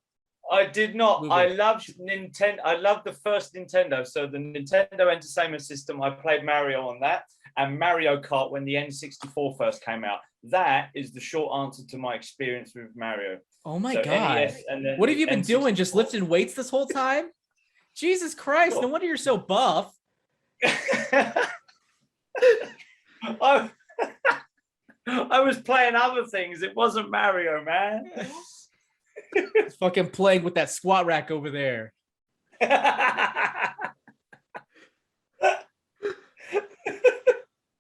I did not. Movie. I loved Nintendo. I loved the first Nintendo. So the Nintendo Entertainment System, I played Mario on that, and Mario Kart when the N64 first came out. That is the short answer to my experience with Mario. Oh my So God. NES and then What have you been doing? Just N64. lifting weights this whole time? Jesus Christ, no wonder you're so buff. I was playing other things. It wasn't Mario, man. Fucking playing with that squat rack over there.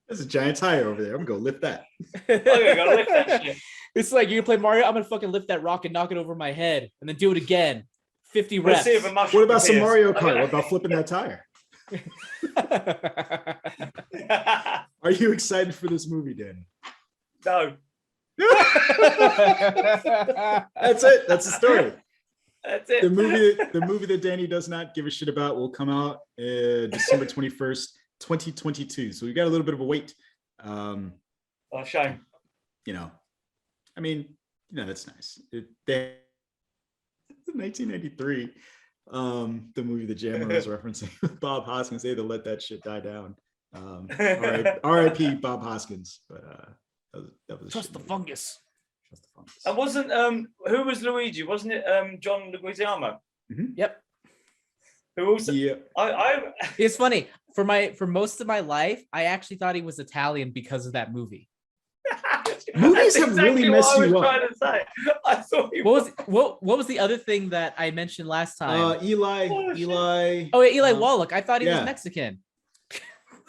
There's a giant tire over there. I'm gonna go lift that. Okay, gotta lift that shit. It's like you play Mario, I'm gonna fucking lift that rock and knock it over my head and then do it again. 50 Let's reps. see if a mushroom What about some appears. Mario I'm Kart? gonna- What about flipping that tire? Are you excited for this movie, Danny? No, That's it. That's the story. that's it. The movie that Danny does not give a shit about will come out December 21st, 2022. So we got a little bit of a wait. Oh, shame. I mean, that's nice. 1993, the movie that Jammer was referencing with Bob Hoskins, they had to let that shit die down. R.I.P. Bob Hoskins, but that was a Trust shit the movie. fungus. Trust the fungus. And wasn't who was Luigi? Wasn't it John Leguizamo? Yep. Who also? Yeah. I It's funny. For most of my life, I actually thought he was Italian because of that movie. Movies That's have really exactly messed what I was you up. trying to say. I thought he What was the other thing that I mentioned last time? Eli. Oh, shit. Eli. Oh, Eli Wallach. I thought he was yeah. Mexican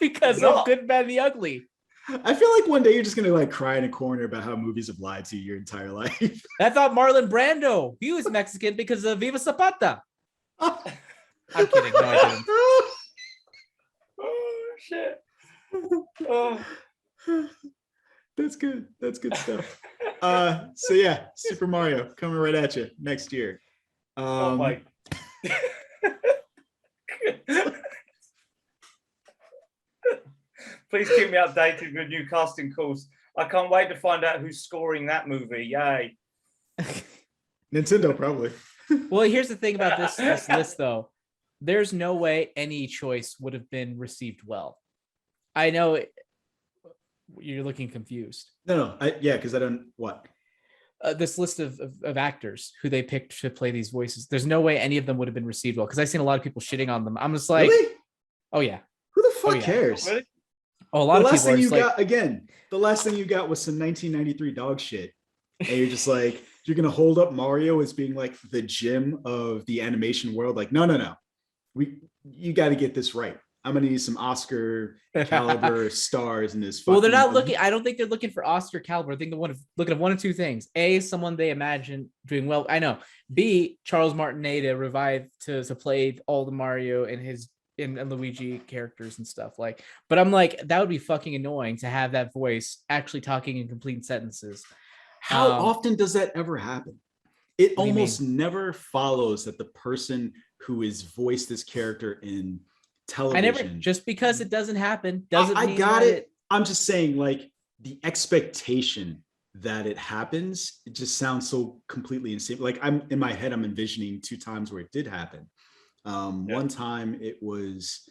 because He's of not. Good, Bad, and the Ugly. I feel like one day you're just gonna cry in a corner about how movies have lied to you your entire life. I thought Marlon Brando. He was Mexican because of Viva Zapata. I'm kidding. No, I didn't. Oh shit. Oh. That's good. That's good stuff. So yeah, Super Mario coming right at you next year. Oh my. Please keep me updated with new casting calls. I can't wait to find out who's scoring that movie. Yay. Nintendo probably. Well, here's the thing about this list, though. There's no way any choice would have been received well. I know you're looking confused. No, yeah, because I don't what. this list of actors who they picked to play these voices. There's no way any of them would have been received well because I've seen a lot of people shitting on them. I'm just like, Really? oh yeah, Who the fuck yeah. cares? Really? Oh, a lot The of last people are thing you just like, got again. The last thing you got was some 1993 dog shit, and you're just like, you're gonna hold up Mario as being like the gem of the animation world. Like, no. You got to get this right. I'm gonna need some Oscar caliber stars in this. well, they're not looking. I don't think they're looking for Oscar caliber. I think they're looking at one of two things: A, someone they imagine doing well. I know. B, Charles Martinet to revive to play all the Mario and Luigi characters and stuff like. But I'm like, that would be fucking annoying to have that voice actually talking in complete sentences. How often does that ever happen? It What do you almost never follows that the person who is voiced this character in television. Just because it doesn't happen doesn't I mean got that it. I'm just saying, like, the expectation that it happens, it just sounds so completely insane. Like, I'm in my head, I'm envisioning 2 times where it did happen. One time it was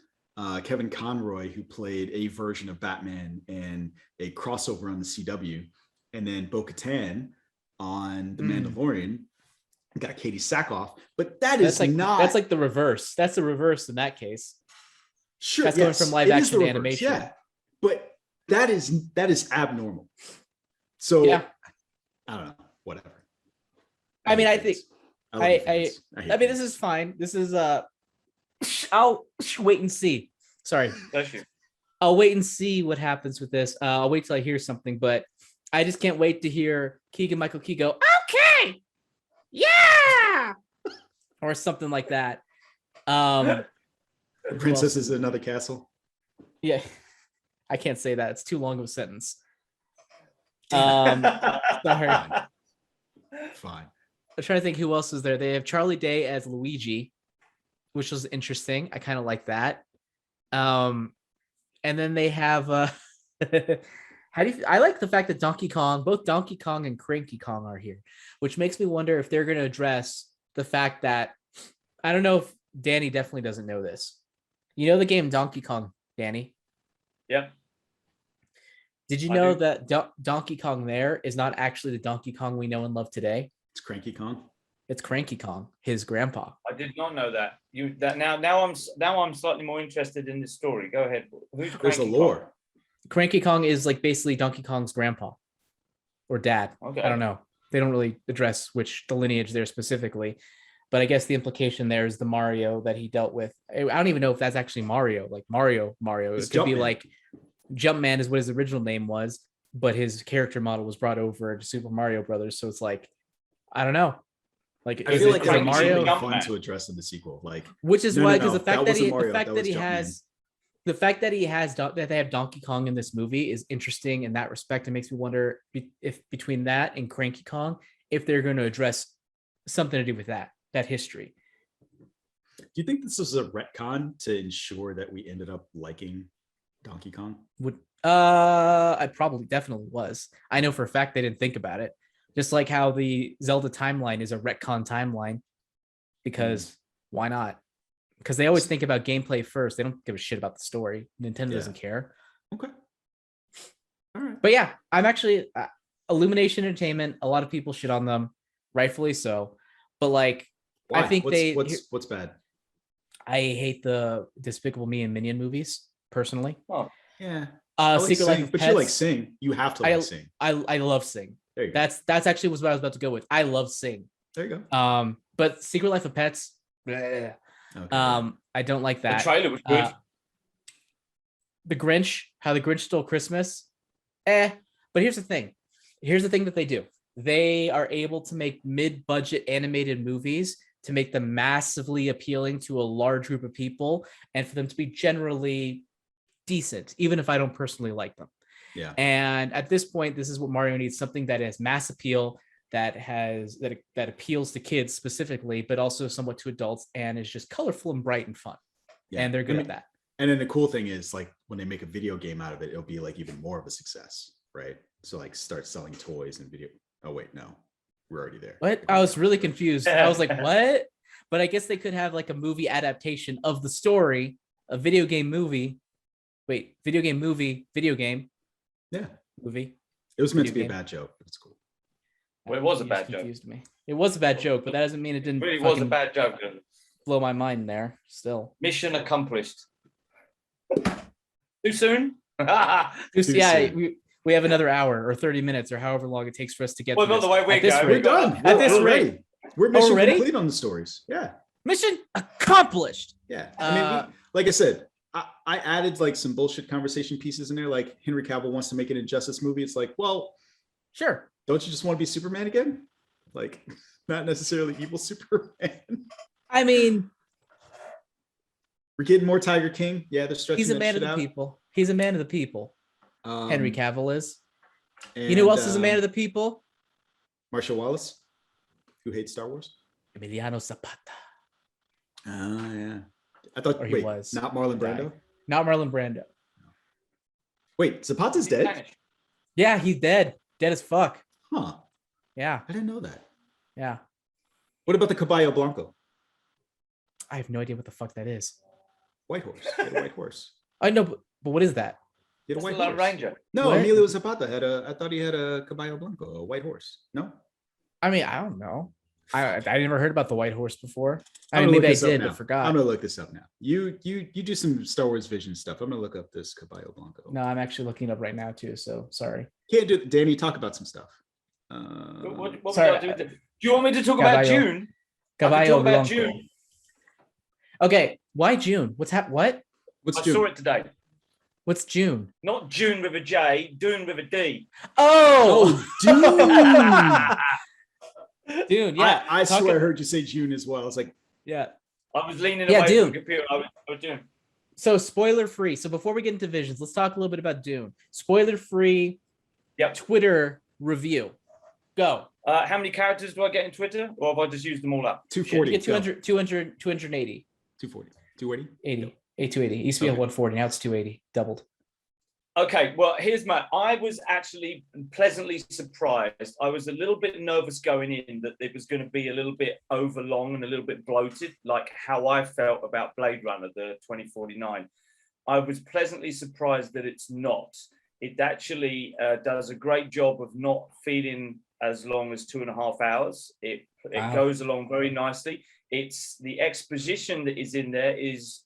Kevin Conroy who played a version of Batman and a crossover on the CW, and then Bo-Katan on The Mandalorian got Katie Sackhoff, but that's like the reverse. That's the reverse in that case. Sure, that's going from live action to animation. Yeah, but that is abnormal. So yeah, I don't know. Whatever. I mean, I think I mean, this this is fine. This is I'll wait and see. Sorry. Bless you. I'll wait and see what happens with this. I'll wait till I hear something, but I just can't wait to hear Keegan-Michael Key go, okay, yeah, or something like that. Princess is another castle. Yeah, I can't say that. It's too long of a sentence. Sorry. Fine. I'm trying to think who else is there. They have Charlie Day as Luigi, which was interesting. I kind of like that. And then they have I like the fact that both Donkey Kong and Cranky Kong are here, which makes me wonder if they're going to address the fact that, I don't know if Danny definitely doesn't know this. You know the game Donkey Kong, Danny? Yeah. Did you know that Donkey Kong there is not actually the Donkey Kong we know and love today? It's Cranky Kong. It's Cranky Kong, his grandpa. I did not know that. Now I'm slightly more interested in this story. Go ahead. Who's There's a Cranky lore. Kong? Cranky Kong is like basically Donkey Kong's grandpa or dad. Okay. I don't know. They don't really address the lineage there specifically, but I guess the implication there is the Mario that he dealt with. I don't even know if that's actually Mario, like Mario. It's It could be Jumpman. like Jumpman is what his original name was, but his character model was brought over to Super Mario Brothers. So it's like, I don't know. Like, I feel like is it Mario? fun to address in the sequel. Like, Which is why, because the fact that he has that they have Donkey Kong in this movie is interesting in that respect. It makes me wonder if between that and Cranky Kong, if they're going to address something to do with that history. Do you think this is a retcon to ensure that we ended up liking Donkey Kong? I probably definitely was. I know for a fact they didn't think about it. Just like how the Zelda timeline is a retcon timeline, because why not? Because they always think about gameplay first. They don't give a shit about the story. Nintendo doesn't care. Okay. All right. But yeah, I'm actually Illumination Entertainment. A lot of people shit on them, rightfully so. But like, Why? I think what's bad? I hate the Despicable Me and Minion movies personally. Oh yeah. Secret Life of Pets. But you like Sing. You have to like Sing. I love Sing. There you go. That's actually what I was about to go with. I love Sing. There you go. But Secret Life of Pets, bleh. Okay. I don't like that. The trailer was good. The Grinch, How the Grinch Stole Christmas, But here's the thing. Here's the thing that they do. They are able to make mid-budget animated movies to make them massively appealing to a large group of people, and for them to be generally decent, even if I don't personally like them. Yeah. And at this point, this is what Mario needs: something that has mass appeal, that appeals to kids specifically, but also somewhat to adults, and is just colorful and bright and fun. Yeah. And they're good at that. And then the cool thing is, like, when they make a video game out of it, it'll be like even more of a success, right? So like start selling toys and video. Oh wait, no, we're already there. What? I was really confused. I was like, what? But I guess they could have like a movie adaptation of the story, a video game movie. Wait, video game movie, video game. Yeah. Movie. It was meant to be a bad joke, but it's cool. Well, it was a You just bad joke. confused me. It was a bad joke, but that doesn't mean it It didn't really was a fucking bad joke. blow my mind there. Still. Mission accomplished. Too soon? Just, Too yeah, soon. we have another hour or 30 minutes or however long it takes for us to get Well, through not this. the way we're At this going. rate- We're done. At We're, this we're rate- ready. We're mission Already? complete on the stories. Yeah. Mission accomplished. Yeah. I mean, like I said, I added like some bullshit conversation pieces in there. Like Henry Cavill wants to make an Injustice movie. It's like, well, Sure. don't you just want to be Superman again? Like, not necessarily evil Superman. I mean, We're getting more Tiger King. Yeah, they're stretching he's a that man of shit the out. people. He's a man of the people. Henry Cavill is. And, You know who else is a man of the people? Marshall Wallace, who hates Star Wars. Emiliano Zapata. Oh, yeah. I thought, Or he wait, was. not Marlon Brando? Died. Not Marlon Brando. Wait, Zapata's dead? Spanish. Yeah, he's dead. Dead as fuck. Huh. Yeah. I didn't know that. Yeah. What about the Caballo Blanco? I have no idea what the fuck that is. White horse. He had a white horse. I know, but what is that? He had a That's white the Lone horse. Ranger. No, What? Emilio Zapata had I thought he had a Caballo Blanco, a white horse. No? I mean, I don't know. I never heard about the white horse before. I I'm mean, gonna maybe look I this up did, now. but forgot. I'm gonna look this up now. You do some Star Wars Vision stuff. I'm gonna look up this Caballo Blanco. No, I'm actually looking it up right now too. So sorry. Can't do Danny, talk about some stuff. What Sorry, would I do? Do you want me to talk about Caballo. June? I can Caballo talk about Blanco. June. Okay, why June? What's What? What's I June? saw it today. What's June? Not June with a J, Dune with a D. Oh, Oh, Dune. Dune. Yeah, I talk swear I it- heard you say June as well. I was like, yeah. I was leaning Yeah, away Dune. from the computer. I was Dune. So spoiler free. So before we get into visions, let's talk a little bit about Dune. Spoiler free. Yep. Twitter review. Go. How many characters do I get in Twitter? Or have I just used them all up? 240. You get 200, 200, 280. 240. 280. 80. 280. It used to be Okay. 140. Now it's 280. Doubled. Okay, well, I was actually pleasantly surprised. I was a little bit nervous going in that it was going to be a little bit overlong and a little bit bloated, like how I felt about Blade Runner, the 2049. I was pleasantly surprised that it's not. It actually does a great job of not feeling as long as 2.5 hours. It Wow. goes along very nicely. It's the exposition that is in there is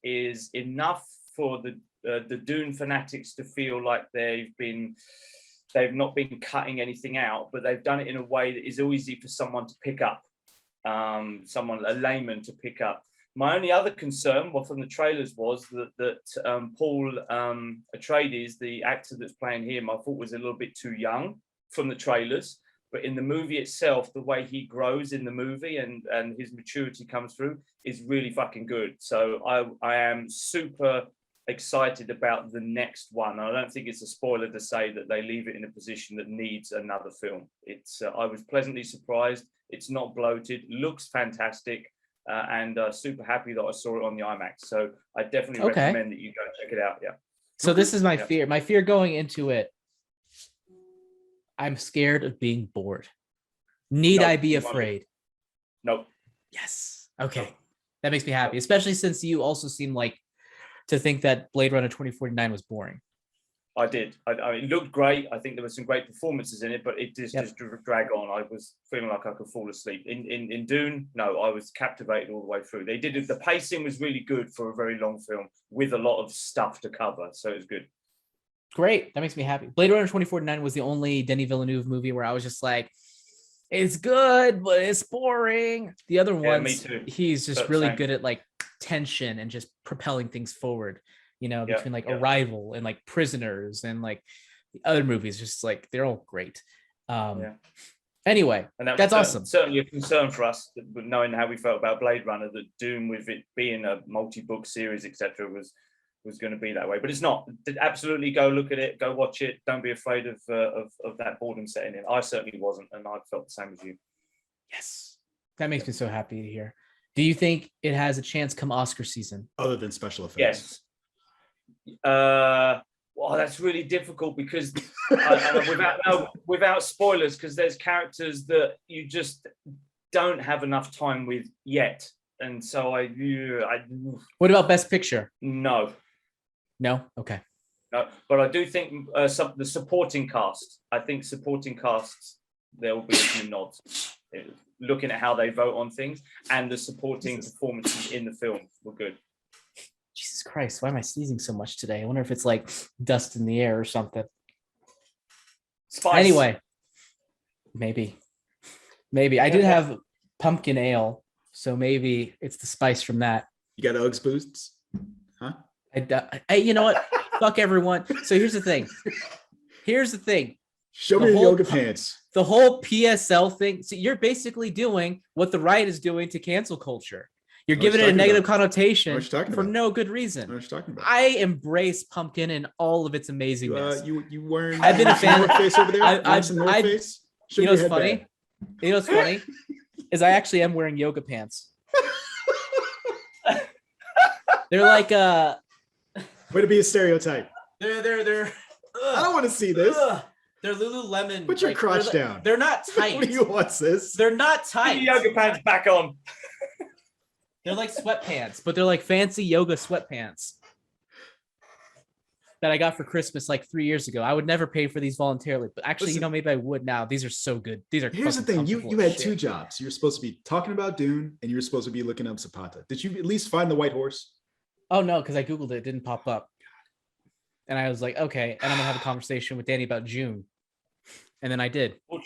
enough for the Dune fanatics to feel like they've not been cutting anything out, but they've done it in a way that is easy for someone to pick up, a layman to pick up. My only other concern, well, from the trailers, was that Paul Atreides, the actor that's playing him, I thought was a little bit too young from the trailers. But in the movie itself, the way he grows in the movie and his maturity comes through is really fucking good. So I am super excited about the next one. I don't think it's a spoiler to say that they leave it in a position that needs another film. It's I was pleasantly surprised. It's not bloated, looks fantastic, and super happy that I saw it on the IMAX. So I definitely recommend that you go check it out. Yeah. So this is my Yeah. fear. My fear going into it. I'm scared of being bored. Need No, I be you won't be. afraid? Nope. Yes. Okay. That makes me happy, especially since you also seem like to think that Blade Runner 2049 was boring. I did. It looked great. I think there were some great performances in it, but it just dragged on. I was feeling like I could fall asleep. In Dune, no, I was captivated all the way through. They did it. The pacing was really good for a very long film with a lot of stuff to cover, so it was good. Great. That makes me happy. Blade Runner 2049 was the only Denis Villeneuve movie where I was just like, it's good, but it's boring. The other ones, me too. he's just But really same. good at like tension and just propelling things forward, Yeah, between like yeah. Arrival and like Prisoners and like the other movies, just like they're all great. Anyway, And that that's was awesome. certainly a concern for us, knowing how we felt about Blade Runner, that Dune, with it being a multi-book series, etc., was going to be that way. But it's not. Absolutely, go look at it, go watch it. Don't be afraid of that boredom setting in. I certainly wasn't, and I felt the same as you. Yes. That makes me so happy to hear. Do you think it has a chance come Oscar season? other than special effects. Yes. Well, that's really difficult because without spoilers, because there's characters that you just don't have enough time with yet, and so I What about Best Picture? no. No? Okay. No, but I do think the supporting cast. I think supporting casts there will be some nods. Looking at how they vote on things, and the supporting performances in the film were good. Jesus Christ, why am I sneezing so much today? I wonder if it's like dust in the air or something. Spice. Anyway, maybe. I did have pumpkin ale, so maybe it's the spice from that. You got Uggs boosts? Huh? Hey, you know what? Fuck everyone. So here's the thing. Show me your yoga pants. The whole PSL thing. So you're basically doing what the right is doing to cancel culture. You're giving it a negative connotation for no good reason. What are you talking about? I embrace pumpkin in all of its amazingness. You wearing? I've been a fan. North Face over there. Some North Face. You know what's funny? Is I actually am wearing yoga pants. They're like way to be a stereotype. They're I don't want to see this. They're Lululemon. Put your crotch down. They're not tight. What do you want, sis? They're not tight. Put your yoga pants back on. They're like sweatpants, but they're like fancy yoga sweatpants that I got for Christmas like 3 years ago. I would never pay for these voluntarily, but actually, maybe I would now. These are so good. Here's the thing. You had two jobs. You were supposed to be talking about Dune, and you were supposed to be looking up Zapata. Did you at least find the white horse? Oh, no, because I Googled it. It didn't pop up. And I was like, okay. And I'm going to have a conversation with Danny about June. And then I did. Or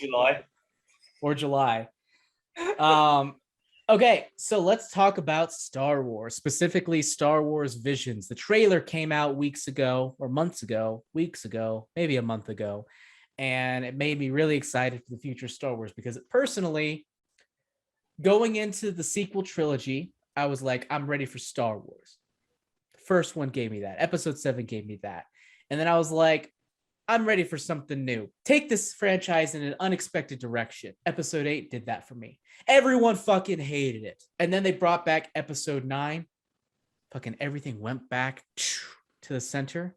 July. Okay, so let's talk about Star Wars, specifically Star Wars Visions. The trailer came out weeks ago, maybe a month ago. And it made me really excited for the future of Star Wars because personally, going into the sequel trilogy, I was like, I'm ready for Star Wars. The first one gave me that. Episode 7 gave me that. And then I was like, I'm ready for something new. Take this franchise in an unexpected direction. Episode 8 did that for me. Everyone fucking hated it. And then they brought back episode 9. Fucking everything went back to the center.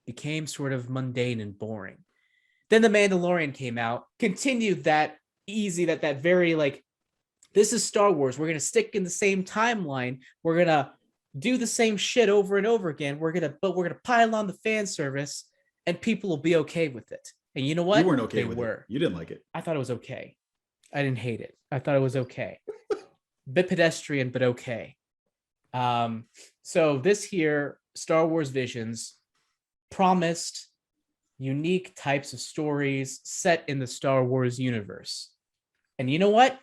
Became sort of mundane and boring. Then The Mandalorian came out. Continued that easy, that very like, this is Star Wars. We're going to stick in the same timeline. We're going to do the same shit over and over again. We're going to pile on the fan service. And people will be okay with it. And you know what? You weren't okay with it. You didn't like it. I thought it was okay. I didn't hate it. I thought it was okay. Bit pedestrian, but okay. So this here, Star Wars Visions, promised unique types of stories set in the Star Wars universe. And you know what?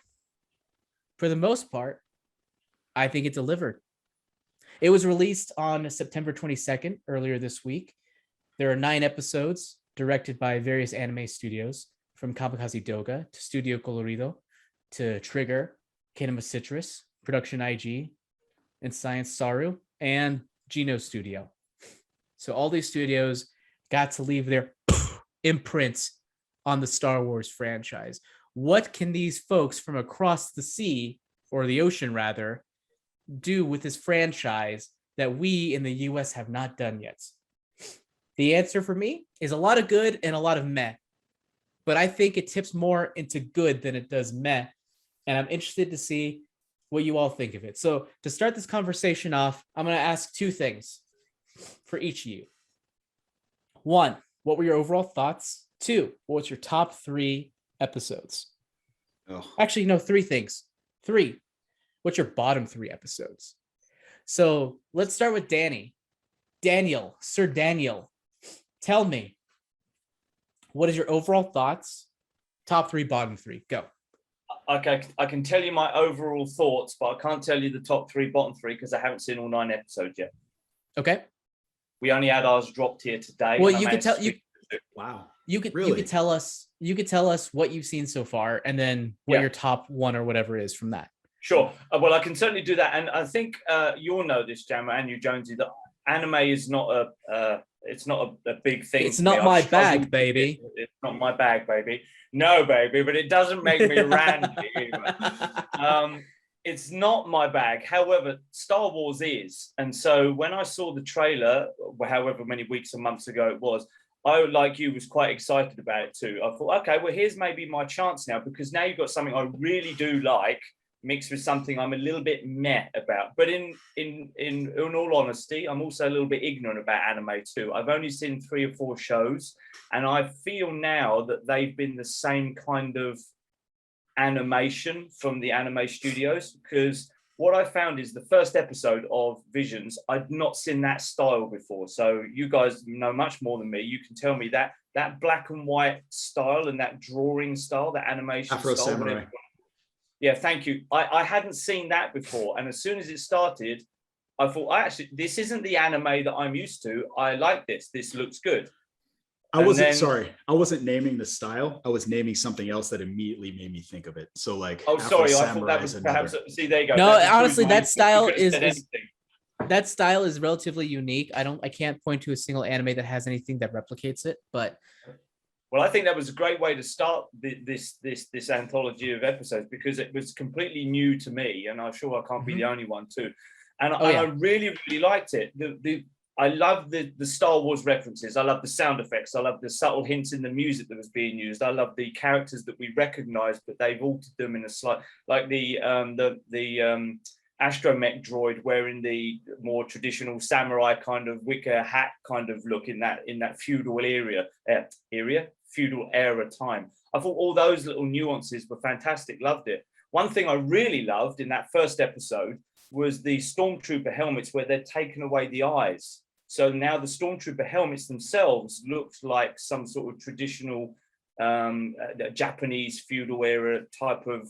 For the most part, I think it delivered. It was released on September 22nd, earlier this week. There are 9 episodes directed by various anime studios, from Kamikaze Doga to Studio Colorido to Trigger, Kinema Citrus, Production IG, and Science Saru, and Geno Studio. So all these studios got to leave their imprint on the Star Wars franchise. What can these folks from across the sea, or the ocean rather, do with this franchise that we in the US have not done yet? The answer for me is a lot of good and a lot of meh, but I think it tips more into good than it does meh. And I'm interested to see what you all think of it. So to start this conversation off, I'm going to ask 2 things for each of you. 1, what were your overall thoughts? 2, what's your top 3 episodes? Actually, no, 3 things. 3, what's your bottom 3 episodes? So let's start with Danny. Sir Daniel. Tell me, what is your overall thoughts? Top 3, bottom 3, go. Okay, I can tell you my overall thoughts, but I can't tell you the top 3, bottom 3 because I haven't seen all 9 episodes yet. Okay. We only had ours dropped here today. Well, you could tell you. Wow. You could tell us. You could tell us what you've seen so far, and then what your top 1 or whatever is from that. Sure. Well, I can certainly do that, and I think you'll know this, Jammer, and you, Jonesy, that anime is not it's not a big thing. It's not my bag, baby. It's not my bag, baby. No, baby, but it doesn't make me randy. It's not my bag. However, Star Wars is. And so when I saw the trailer, however many weeks or months ago it was, I, like you, was quite excited about it too. I thought, okay, well, here's maybe my chance now, because now you've got something I really do like mixed with something I'm a little bit meh about. But in all honesty, I'm also a little bit ignorant about anime too. I've only seen 3 or 4 shows, and I feel now that they've been the same kind of animation from the anime studios, because what I found is the first episode of Visions, I'd not seen that style before. So you guys know much more than me. You can tell me that black and white style and that drawing style, that animation Afro style. Samurai. Yeah, thank you. I hadn't seen that before. And as soon as it started, I thought, this isn't the anime that I'm used to. I like this. This looks good. I wasn't naming the style. I was naming something else that immediately made me think of it. So like, oh, Afro sorry, I Samurai thought that was is perhaps. another. See, there you go. No, honestly, that style is anything. that style is relatively unique. I can't point to a single anime that has anything that replicates it, but well, I think that was a great way to start this anthology of episodes, because it was completely new to me, and I'm sure I can't be the only one too. And I really, really liked it. I love the Star Wars references. I love the sound effects. I love the subtle hints in the music that was being used. I love the characters that we recognize, but they've altered them in a slight, like the astromech droid wearing the more traditional samurai kind of wicker hat kind of look in that feudal feudal era time. I thought all those little nuances were fantastic. Loved it. One thing I really loved in that first episode was the stormtrooper helmets, where they'd taken away the eyes. So now the stormtrooper helmets themselves looked like some sort of traditional Japanese feudal era type of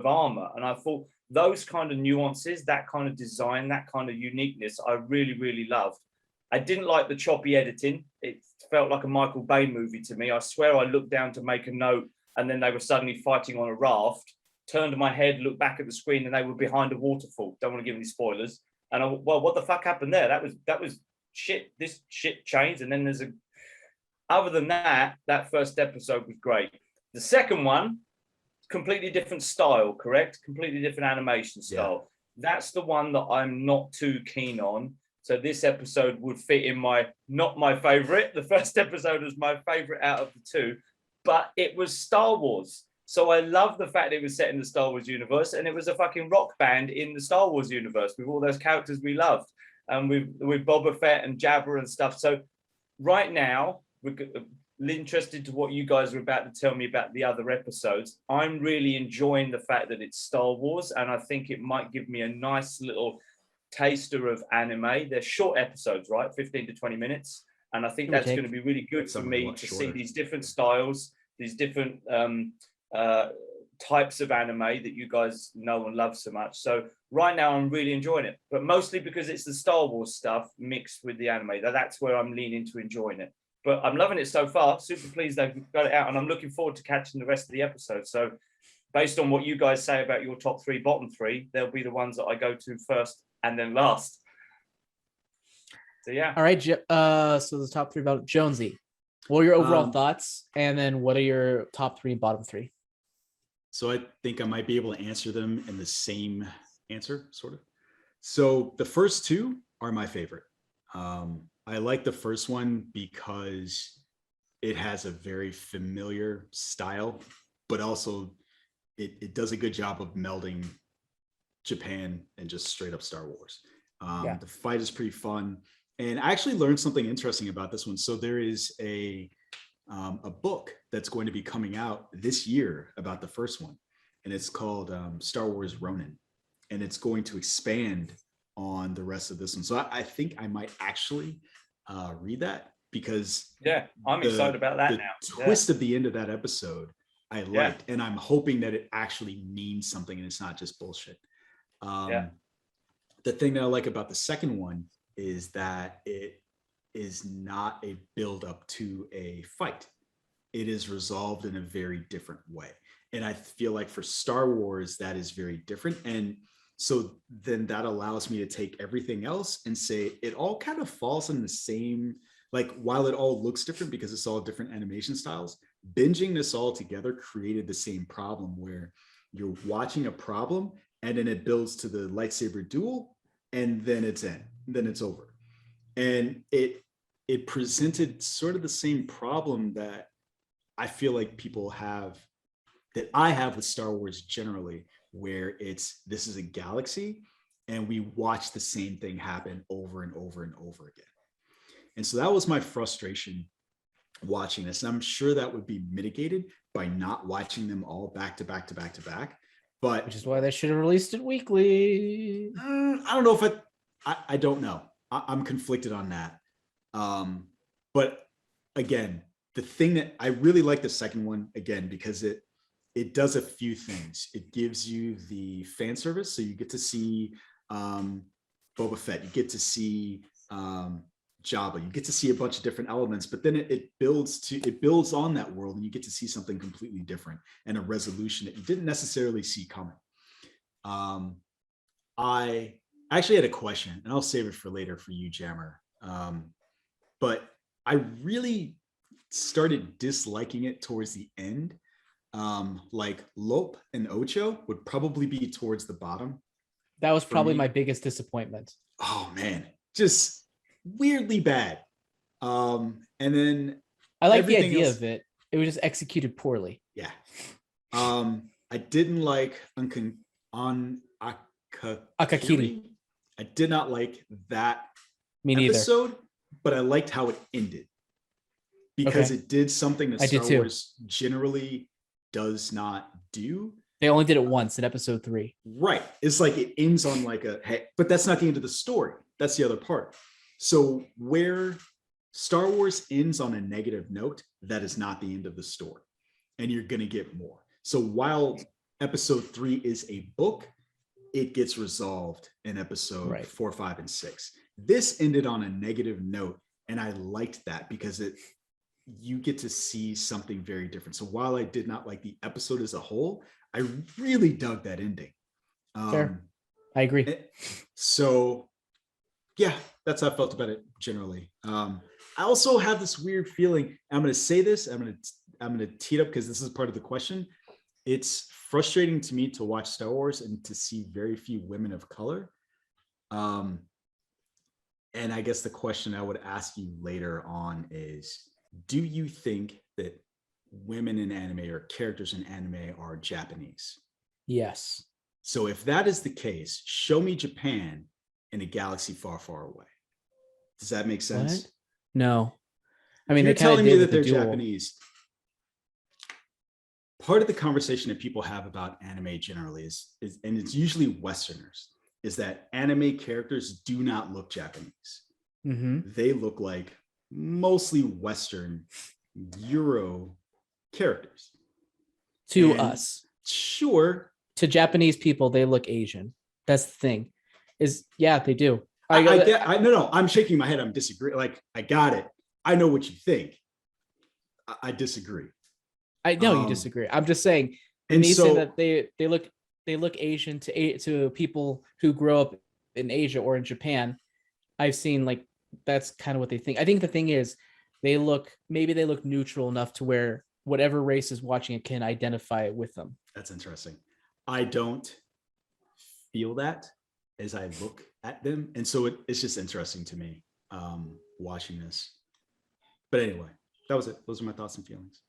armor. And I thought those kind of nuances, that kind of design, that kind of uniqueness, I really, really loved. I didn't like the choppy editing. It felt like a Michael Bay movie to me. I swear I looked down to make a note, and then they were suddenly fighting on a raft, turned my head, looked back at the screen, and they were behind a waterfall. Don't want to give any spoilers. And well, what the fuck happened there? That was shit. This shit changed. And then other than that first episode was great. The second one, completely different style, correct? Completely different animation style. Yeah. That's the one that I'm not too keen on. So this episode would fit in not my favorite. The first episode was my favorite out of the 2, but it was Star Wars. So I love the fact it was set in the Star Wars universe, and it was a fucking rock band in the Star Wars universe with all those characters we loved, and with Boba Fett and Jabba and stuff. So right now, we're interested to what you guys are about to tell me about the other episodes. I'm really enjoying the fact that it's Star Wars, and I think it might give me a nice little taster of anime. They're short episodes, right? 15 to 20 minutes. And I think that's going to be really good for me to see these different styles, these different types of anime that you guys know and love so much. So right now I'm really enjoying it, but mostly because it's the Star Wars stuff mixed with the anime. That's where I'm leaning to enjoying it. But I'm loving it so far. Super pleased they've got it out, and I'm looking forward to catching the rest of the episodes. So based on what you guys say about your top 3, bottom 3, they'll be the ones that I go to first and then last. So yeah. All right. So the top 3 about Jonesy. What are your overall thoughts? And then what are your top 3 and bottom 3? So I think I might be able to answer them in the same answer, sort of. So the first 2 are my favorite. I like the first one because it has a very familiar style, but also it does a good job of melding Japan and just straight up Star Wars. The fight is pretty fun. And I actually learned something interesting about this one. So there is a book that's going to be coming out this year about the first one, and it's called Star Wars Ronin, and it's going to expand on the rest of this one. So I think I might actually read that, because I'm excited about that now. The twist of the end of that episode I liked, and I'm hoping that it actually means something and it's not just bullshit. The thing that I like about the second one is that it is not a build up to a fight. It is resolved in a very different way. And I feel like for Star Wars, that is very different. And so then that allows me to take everything else and say it all kind of falls in the same, like, while it all looks different because it's all different animation styles, binging this all together created the same problem where you're watching a problem and then it builds to the lightsaber duel, and then it's over. And it presented sort of the same problem that I feel like people have, that I have with Star Wars generally, where this is a galaxy and we watch the same thing happen over and over and over again. And so that was my frustration watching this. And I'm sure that would be mitigated by not watching them all back to back to back to back. But which is why they should have released it weekly. I don't know if I don't know. I'm conflicted on that. But again, the thing that I really like the second one again, because it does a few things. It gives you the fan service. So you get to see Boba Fett, you get to see Jabba, you get to see a bunch of different elements, but then it builds on that world, and you get to see something completely different and a resolution that you didn't necessarily see coming. I actually had a question, and I'll save it for later for you, Jammer. But I really started disliking it towards the end. Like Lope and Ocho would probably be towards the bottom. That was probably my biggest disappointment. Oh man, just weirdly bad. And then I like the idea of it. It was just executed poorly. Yeah. I didn't like Akakiri. I did not like that episode, but I liked how it ended because it did something that Star Wars generally does not do. They only did it once in episode 3. Right. It's like it ends on like but that's not the end of the story. That's the other part. So where Star Wars ends on a negative note, that is not the end of the story. And you're going to get more. So while episode 3 is a book, it gets resolved in episode 4, 5, and 6. This ended on a negative note, and I liked that because you get to see something very different. So while I did not like the episode as a whole, I really dug that ending. Fair. I agree. So yeah, that's how I felt about it generally. I also have this weird feeling. I'm going to say this. I'm going to tee it up because this is part of the question. It's frustrating to me to watch Star Wars and to see very few women of color. And I guess the question I would ask you later on is, do you think that women in anime or characters in anime are Japanese? Yes. So if that is the case, show me Japan in a galaxy far, far away. Does that make sense? What? No. I mean, you're telling me that they're duel. Japanese. Part of the conversation that people have about anime generally is, and it's usually Westerners, is that anime characters do not look Japanese. Mm-hmm. They look like mostly Western Euro characters. To us. Sure. To Japanese people, they look Asian. That's the thing. Yeah, they do. No, I'm shaking my head. I'm disagreeing. Like, I got it. I know what you think. I disagree. I know you disagree. I'm just saying. And you say that they look Asian to people who grow up in Asia or in Japan. I've seen like that's kind of what they think. I think the thing is maybe they look neutral enough to where whatever race is watching it can identify with them. That's interesting. I don't feel that as I look at them. And so it's just interesting to me watching this. But anyway, that was it. Those are my thoughts and feelings.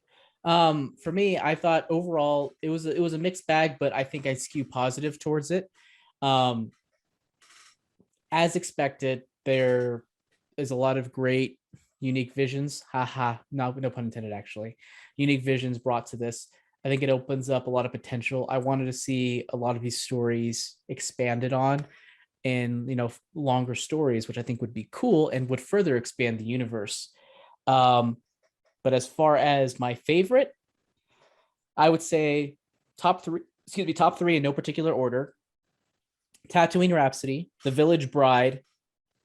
For me, I thought overall it was a mixed bag, but I think I skew positive towards it. As expected, there is a lot of great unique visions. No pun intended, actually. Unique visions brought to this. I think it opens up a lot of potential. I wanted to see a lot of these stories expanded on in, longer stories, which I think would be cool and would further expand the universe. But as far as my favorite, I would say top three in no particular order: Tatooine Rhapsody, The Village Bride,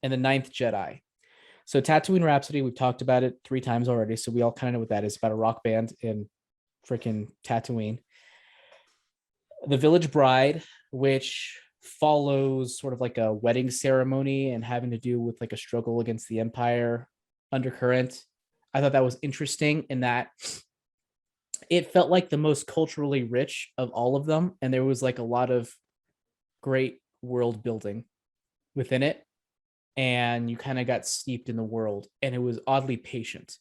and The Ninth Jedi. So Tatooine Rhapsody, we've talked about it 3 times already, so we all kind of know what that is. About a rock band in freaking Tatooine. The Village Bride, which follows sort of like a wedding ceremony and having to do with like a struggle against the Empire undercurrent. I thought that was interesting in that it felt like the most culturally rich of all of them. And there was like a lot of great world building within it. And you kind of got steeped in the world, and it was oddly patient.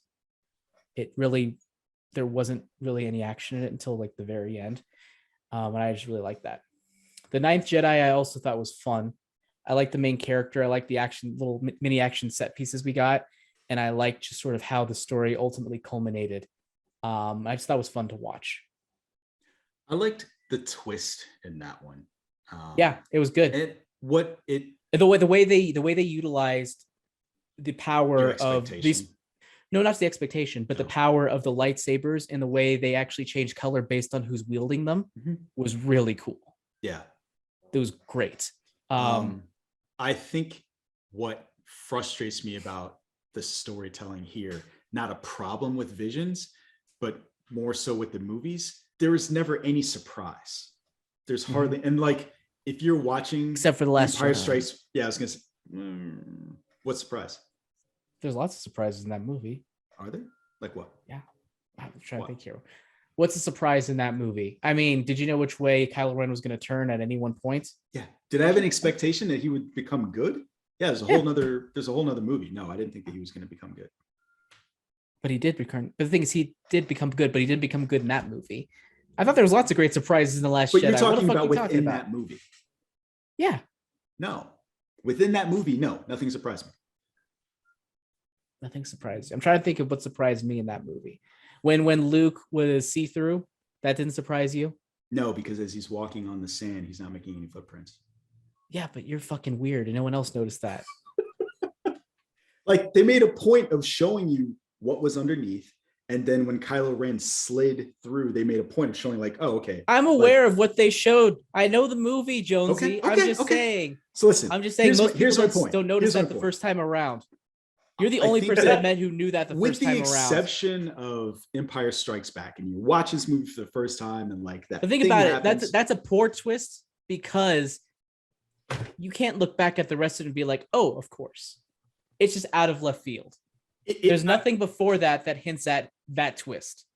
There wasn't really any action in it until like the very end. And I just really liked that. The Ninth Jedi I also thought was fun. I like the main character. I like the action, little mini action set pieces we got, and I like just sort of how the story ultimately culminated. I just thought it was fun to watch. I liked the twist in that one. Yeah, it was good. And what it the way they utilized the power your of these. expectation. No, not the expectation, but the No. power of the lightsabers and the way they actually change color based on who's wielding them was really cool. Yeah. It was great. I think what frustrates me about the storytelling here, not a problem with Visions, but more so with the movies, there is never any surprise. There's hardly, and like if you're watching, except for the last Empire Jedi. Strikes, yeah, I was gonna say, what surprise? There's lots of surprises in that movie. Are there? Like what? Yeah, I'm trying to think here. What's a surprise in that movie? I mean, did you know which way Kylo Ren was going to turn at any one point? Yeah. Did I have an expectation that he would become good? Yeah, there's a whole nother movie. No, I didn't think that he was going to become good. But he did become. But the thing is, he did become good, but he didn't become good in that movie. I thought there was lots of great surprises in the Last But Jedi. you're talking what the fuck about are you talking within about? that movie. Yeah. No, within that movie, no, nothing surprised me. Nothing surprised you. I'm trying to think of what surprised me in that movie. When Luke was see-through, that didn't surprise you? No, because as he's walking on the sand, he's not making any footprints. Yeah, but you're fucking weird, and no one else noticed that. Like they made a point of showing you what was underneath, and then when Kylo Ren slid through, they made a point of showing like, oh, okay. I'm aware of what they showed. I know the movie, Jonesy. Okay, I'm just saying. So listen, I'm just saying most people don't notice that the first time around. You're the only person I've met who knew that the first time around. With the exception of Empire Strikes Back, and you watch this movie for the first time, and like that. The thing about it, that's a poor twist because you can't look back at the rest of it and be like, oh, of course. It's just out of left field. There's nothing before that hints at that twist.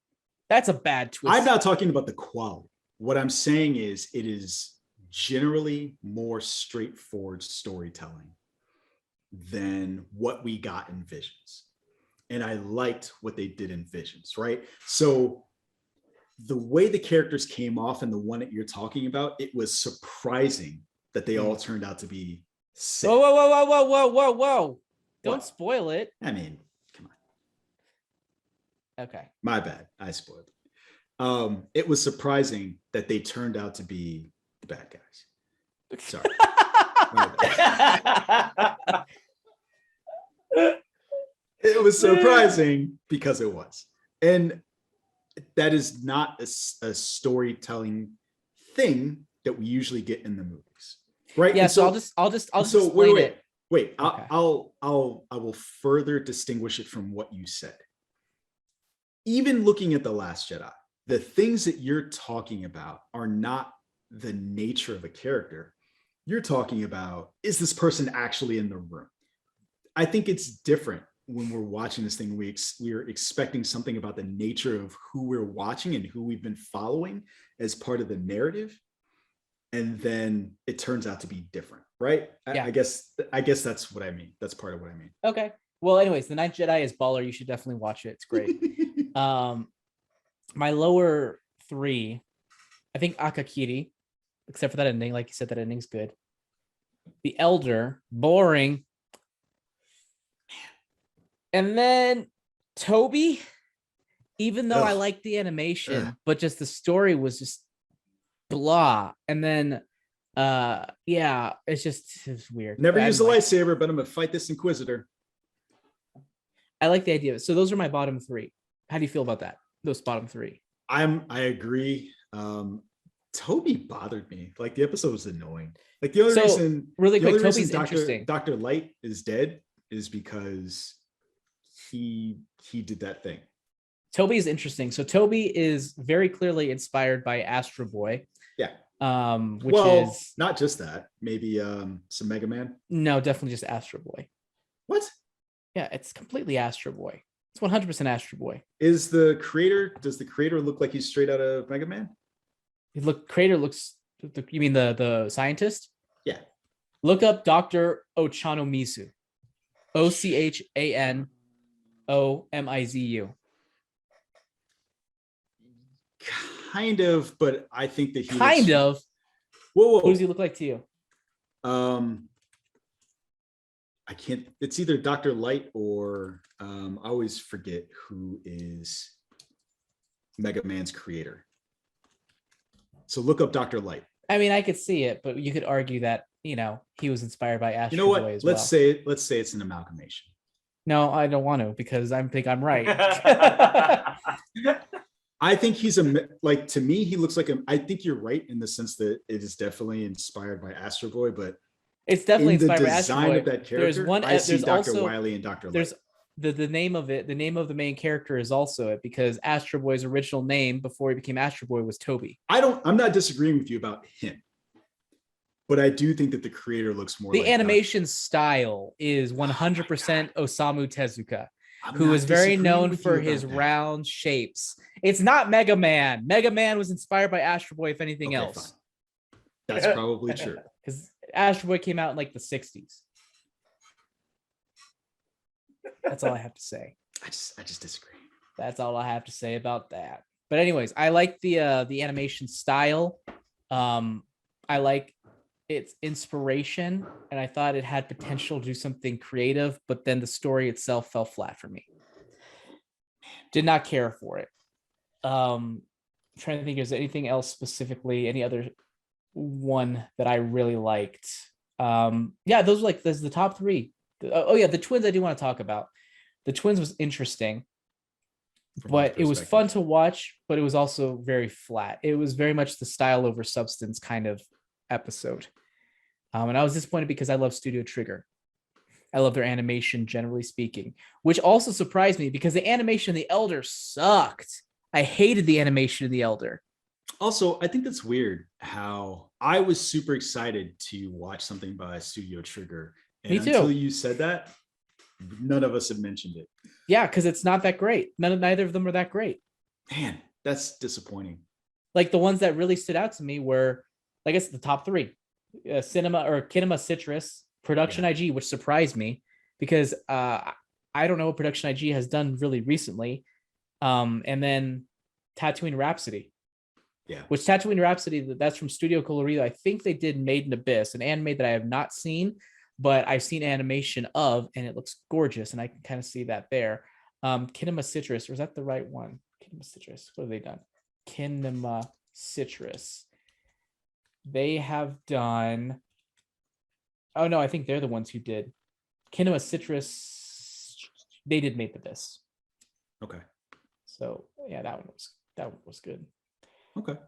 That's a bad twist. I'm not talking about the quality. What I'm saying is it is generally more straightforward storytelling than what we got in Visions. And I liked what they did in Visions, right? So the way the characters came off and the one that you're talking about, it was surprising that they all turned out to be sick. Whoa. Don't spoil it. I mean, come on. Okay. My bad. I spoiled it. It was surprising that they turned out to be the bad guys. Sorry. It was surprising because it was. And that is not a storytelling thing that we usually get in the movies. Right? Yeah, so I'll just explain it. Wait, I will further distinguish it from what you said. Even looking at The Last Jedi, the things that you're talking about are not the nature of a character. You're talking about, is this person actually in the room? I think it's different when we're watching this thing. We're expecting something about the nature of who we're watching and who we've been following as part of the narrative. And then it turns out to be different, right? Yeah. I guess that's what I mean. That's part of what I mean. Okay. Well, anyways, The Ninth Jedi is baller. You should definitely watch it. It's great. My lower three, I think Akakiri, except for that ending. Like you said, that ending's good. The Elder, boring. And then Toby, even though I liked the animation, but just the story was just blah. And then it's weird. Never used a lightsaber, but I'm gonna fight this Inquisitor. I like the idea of it. So those are my bottom three. How do you feel about that? Those bottom three. I agree. Toby bothered me. Like the episode was annoying. Like the only reason really quick, Toby's interesting. Dr. Light is dead is because he did that thing. Toby is interesting. So Toby is very clearly inspired by Astro Boy. Yeah. Which is not just that. Maybe some Mega Man. No, definitely just Astro Boy. What? Yeah, it's completely Astro Boy. It's 100% Astro Boy. Does the creator look like he's straight out of Mega Man? Creator looks. You mean the scientist? Yeah. Look up Dr. Ochanomizu. OCHANOMIZU. Kind of, but I think that he kind of. Whoa. Who does he look like to you? I can't. It's either Dr. Light or I always forget who is Mega Man's creator. So look up Dr. Light. I mean, I could see it, but you could argue that, you know, he was inspired by Astro You know what? Boy as Let's well. say it's an amalgamation. No, I don't want to, because I think I'm right. I think he's like, to me, he looks like I think you're right in the sense that it is definitely inspired by Astro Boy, but It's definitely in the inspired by Astro design Boy. of that character, I see There's Dr. also, Wily and Dr. Light. there's the name of it. The name of the main character is also it, because Astro Boy's original name before he became Astro Boy was Toby. I'm not disagreeing with you about him, but I do think that the creator looks more The like animation style is 100% Osamu Tezuka, I'm who not is very disagreeing known with you for about his that. round shapes. It's not Mega Man. Mega Man was inspired by Astro Boy, if anything Okay, else. fine. That's probably true. Because Astro Boy came out in like the 60s. That's all I have to say. I just disagree. That's all I have to say about that. But anyways, I like the animation style. I like its inspiration, and I thought it had potential to do something creative, but then the story itself fell flat for me. Did not care for it. Trying to think, is there anything else specifically, any other one that I really liked? Yeah, those were like the top three. Oh yeah, the twins I do want to talk about. The twins was interesting, but it was fun to watch, but it was also very flat. It was very much the style over substance kind of episode. And I was disappointed because I love Studio Trigger. I love their animation, generally speaking, which also surprised me because the animation of The Elder sucked. I hated the animation of The Elder. Also, I think that's weird how I was super excited to watch something by Studio Trigger. And Me too. Until you said that, none of us had mentioned it. Yeah, because it's not that great. Neither of them are that great. Man, that's disappointing. Like the ones that really stood out to me were, I guess, the top three. Kinema Citrus, Production IG, which surprised me because I don't know what Production IG has done really recently. And then Tatooine Rhapsody. Yeah. Which Tatooine Rhapsody, that's from Studio Colorido. I think they did Made in Abyss, an anime that I have not seen, but I've seen animation of, and it looks gorgeous, and I can kind of see that there. Kinema Citrus, or is that the right one? Kinema Citrus, what have they done? Kinema Citrus. They have done, oh no, I think they're the ones who did. Kinema Citrus, they did Made in Abyss. Okay. So yeah, that one was good. Okay.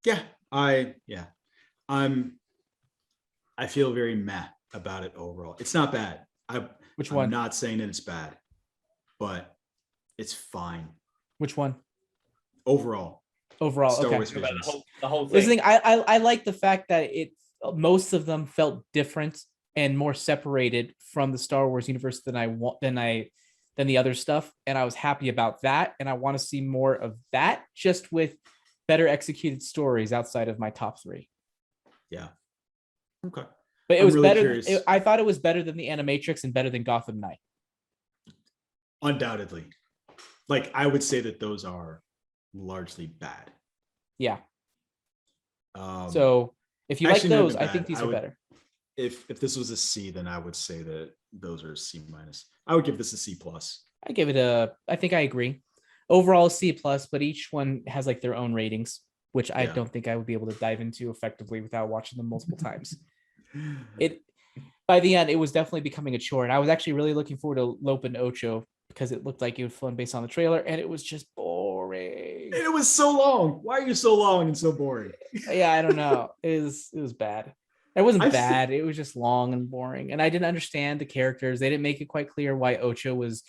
Yeah. I feel very meh about it overall. It's not bad. Which one? I'm not saying that it's bad, but it's fine. Which one? Overall. Star Wars the Visions. whole This thing. thing, I like the fact that most of them felt different and more separated from the Star Wars universe than the other stuff, and I was happy about that. And I want to see more of that, just with better executed stories outside of my top three. Yeah. Okay. But it I'm was really better. curious. I thought it was better than the Animatrix and better than Gotham Knight. Undoubtedly. Like, I would say that those are largely bad. Yeah. So if you like actually, not those, even I think bad. these I are would- better. If this was a C, then I would say that those are C minus. I would give this a C plus. I give it I think I agree. Overall C plus, but each one has like their own ratings, which I don't think I would be able to dive into effectively without watching them multiple times. By the end, it was definitely becoming a chore. And I was actually really looking forward to Lope and Ocho because it looked like it was fun based on the trailer, and it was just boring. It was so long. Why are you so long and so boring? Yeah, I don't know. It was bad. It wasn't I've bad. It was just long and boring. And I didn't understand the characters. They didn't make it quite clear why Ocho was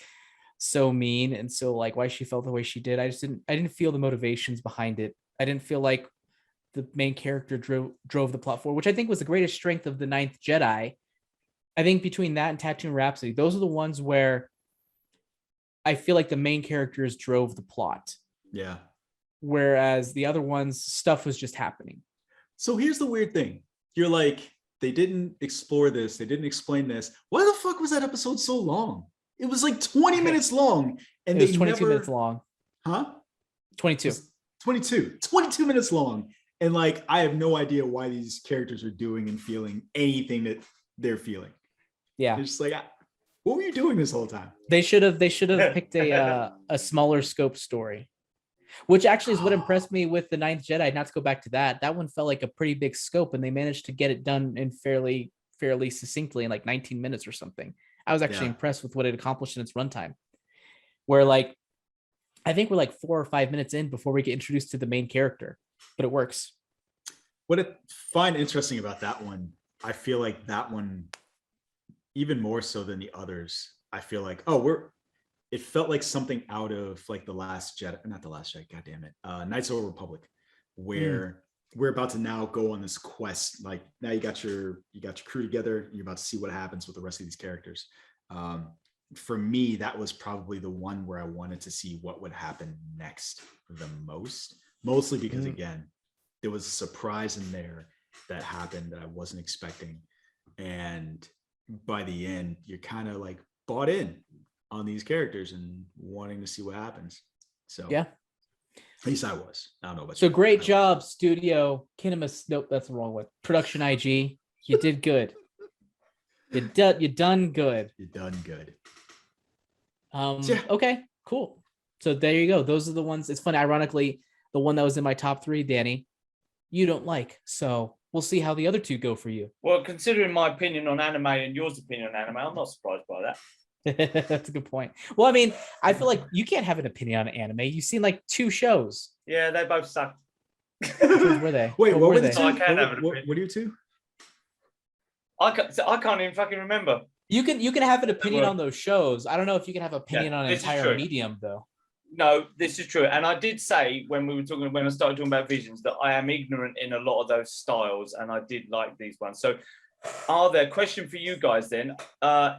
so mean and so like why she felt the way she did. I didn't feel the motivations behind it. I didn't feel like the main character drove the plot forward, which I think was the greatest strength of The Ninth Jedi. I think between that and Tatooine Rhapsody, those are the ones where I feel like the main characters drove the plot. Yeah. Whereas the other ones, stuff was just happening. So here's the weird thing. You're like, they didn't explore this. They didn't explain this. Why the fuck was that episode so long? It was like 20 minutes long. And it was 22 minutes long. Huh? 22. 22 minutes long. And like, I have no idea why these characters are doing and feeling anything that they're feeling. Yeah, It's just like, what were you doing this whole time? they should have picked a smaller scope story, which actually is what impressed me with the Ninth Jedi. Not to go back to that, that one felt like a pretty big scope, and they managed to get it done in fairly succinctly in like 19 minutes or something. I was actually impressed with what it accomplished in its runtime. Where like, I think we're like 4 or 5 minutes in before we get introduced to the main character, but it works. What I find interesting about that one, I feel like that one, even more so than the others, I feel like, it felt like something out of like the Last Jedi, not the Last Jedi, God damn it, Knights of the Republic, where we're about to now go on this quest. Like now you got your crew together, you're about to see what happens with the rest of these characters. For me, that was probably the one where I wanted to see what would happen next the most, mostly because again, there was a surprise in there that happened that I wasn't expecting. And by the end, you're kind of like bought in on these characters and wanting to see what happens. So yeah, at least I was. I don't know about so you. great job, studio Kinemas. Nope, that's the wrong one. Production IG, you did good. You done good. You're done good. Okay, cool. So there you go. Those are the ones. It's funny, ironically, the one that was in my top 3, Danny, you don't like. So we'll see how the other 2 go for you. Well, considering my opinion on anime and yours opinion on anime, I'm not surprised by that. That's a good point. Well, I mean, I feel like you can't have an opinion on anime. You've seen like 2 shows. Yeah, they both suck. Which ones were they? Wait, what were the they? 2? I can't have an What opinion. are you 2? I can't even fucking remember. You can have an opinion on those shows. I don't know if you can have an opinion on an this is entire true. medium though. No, this is true. And I did say when I started talking about visions, that I am ignorant in a lot of those styles, and I did like these ones. So question for you guys then,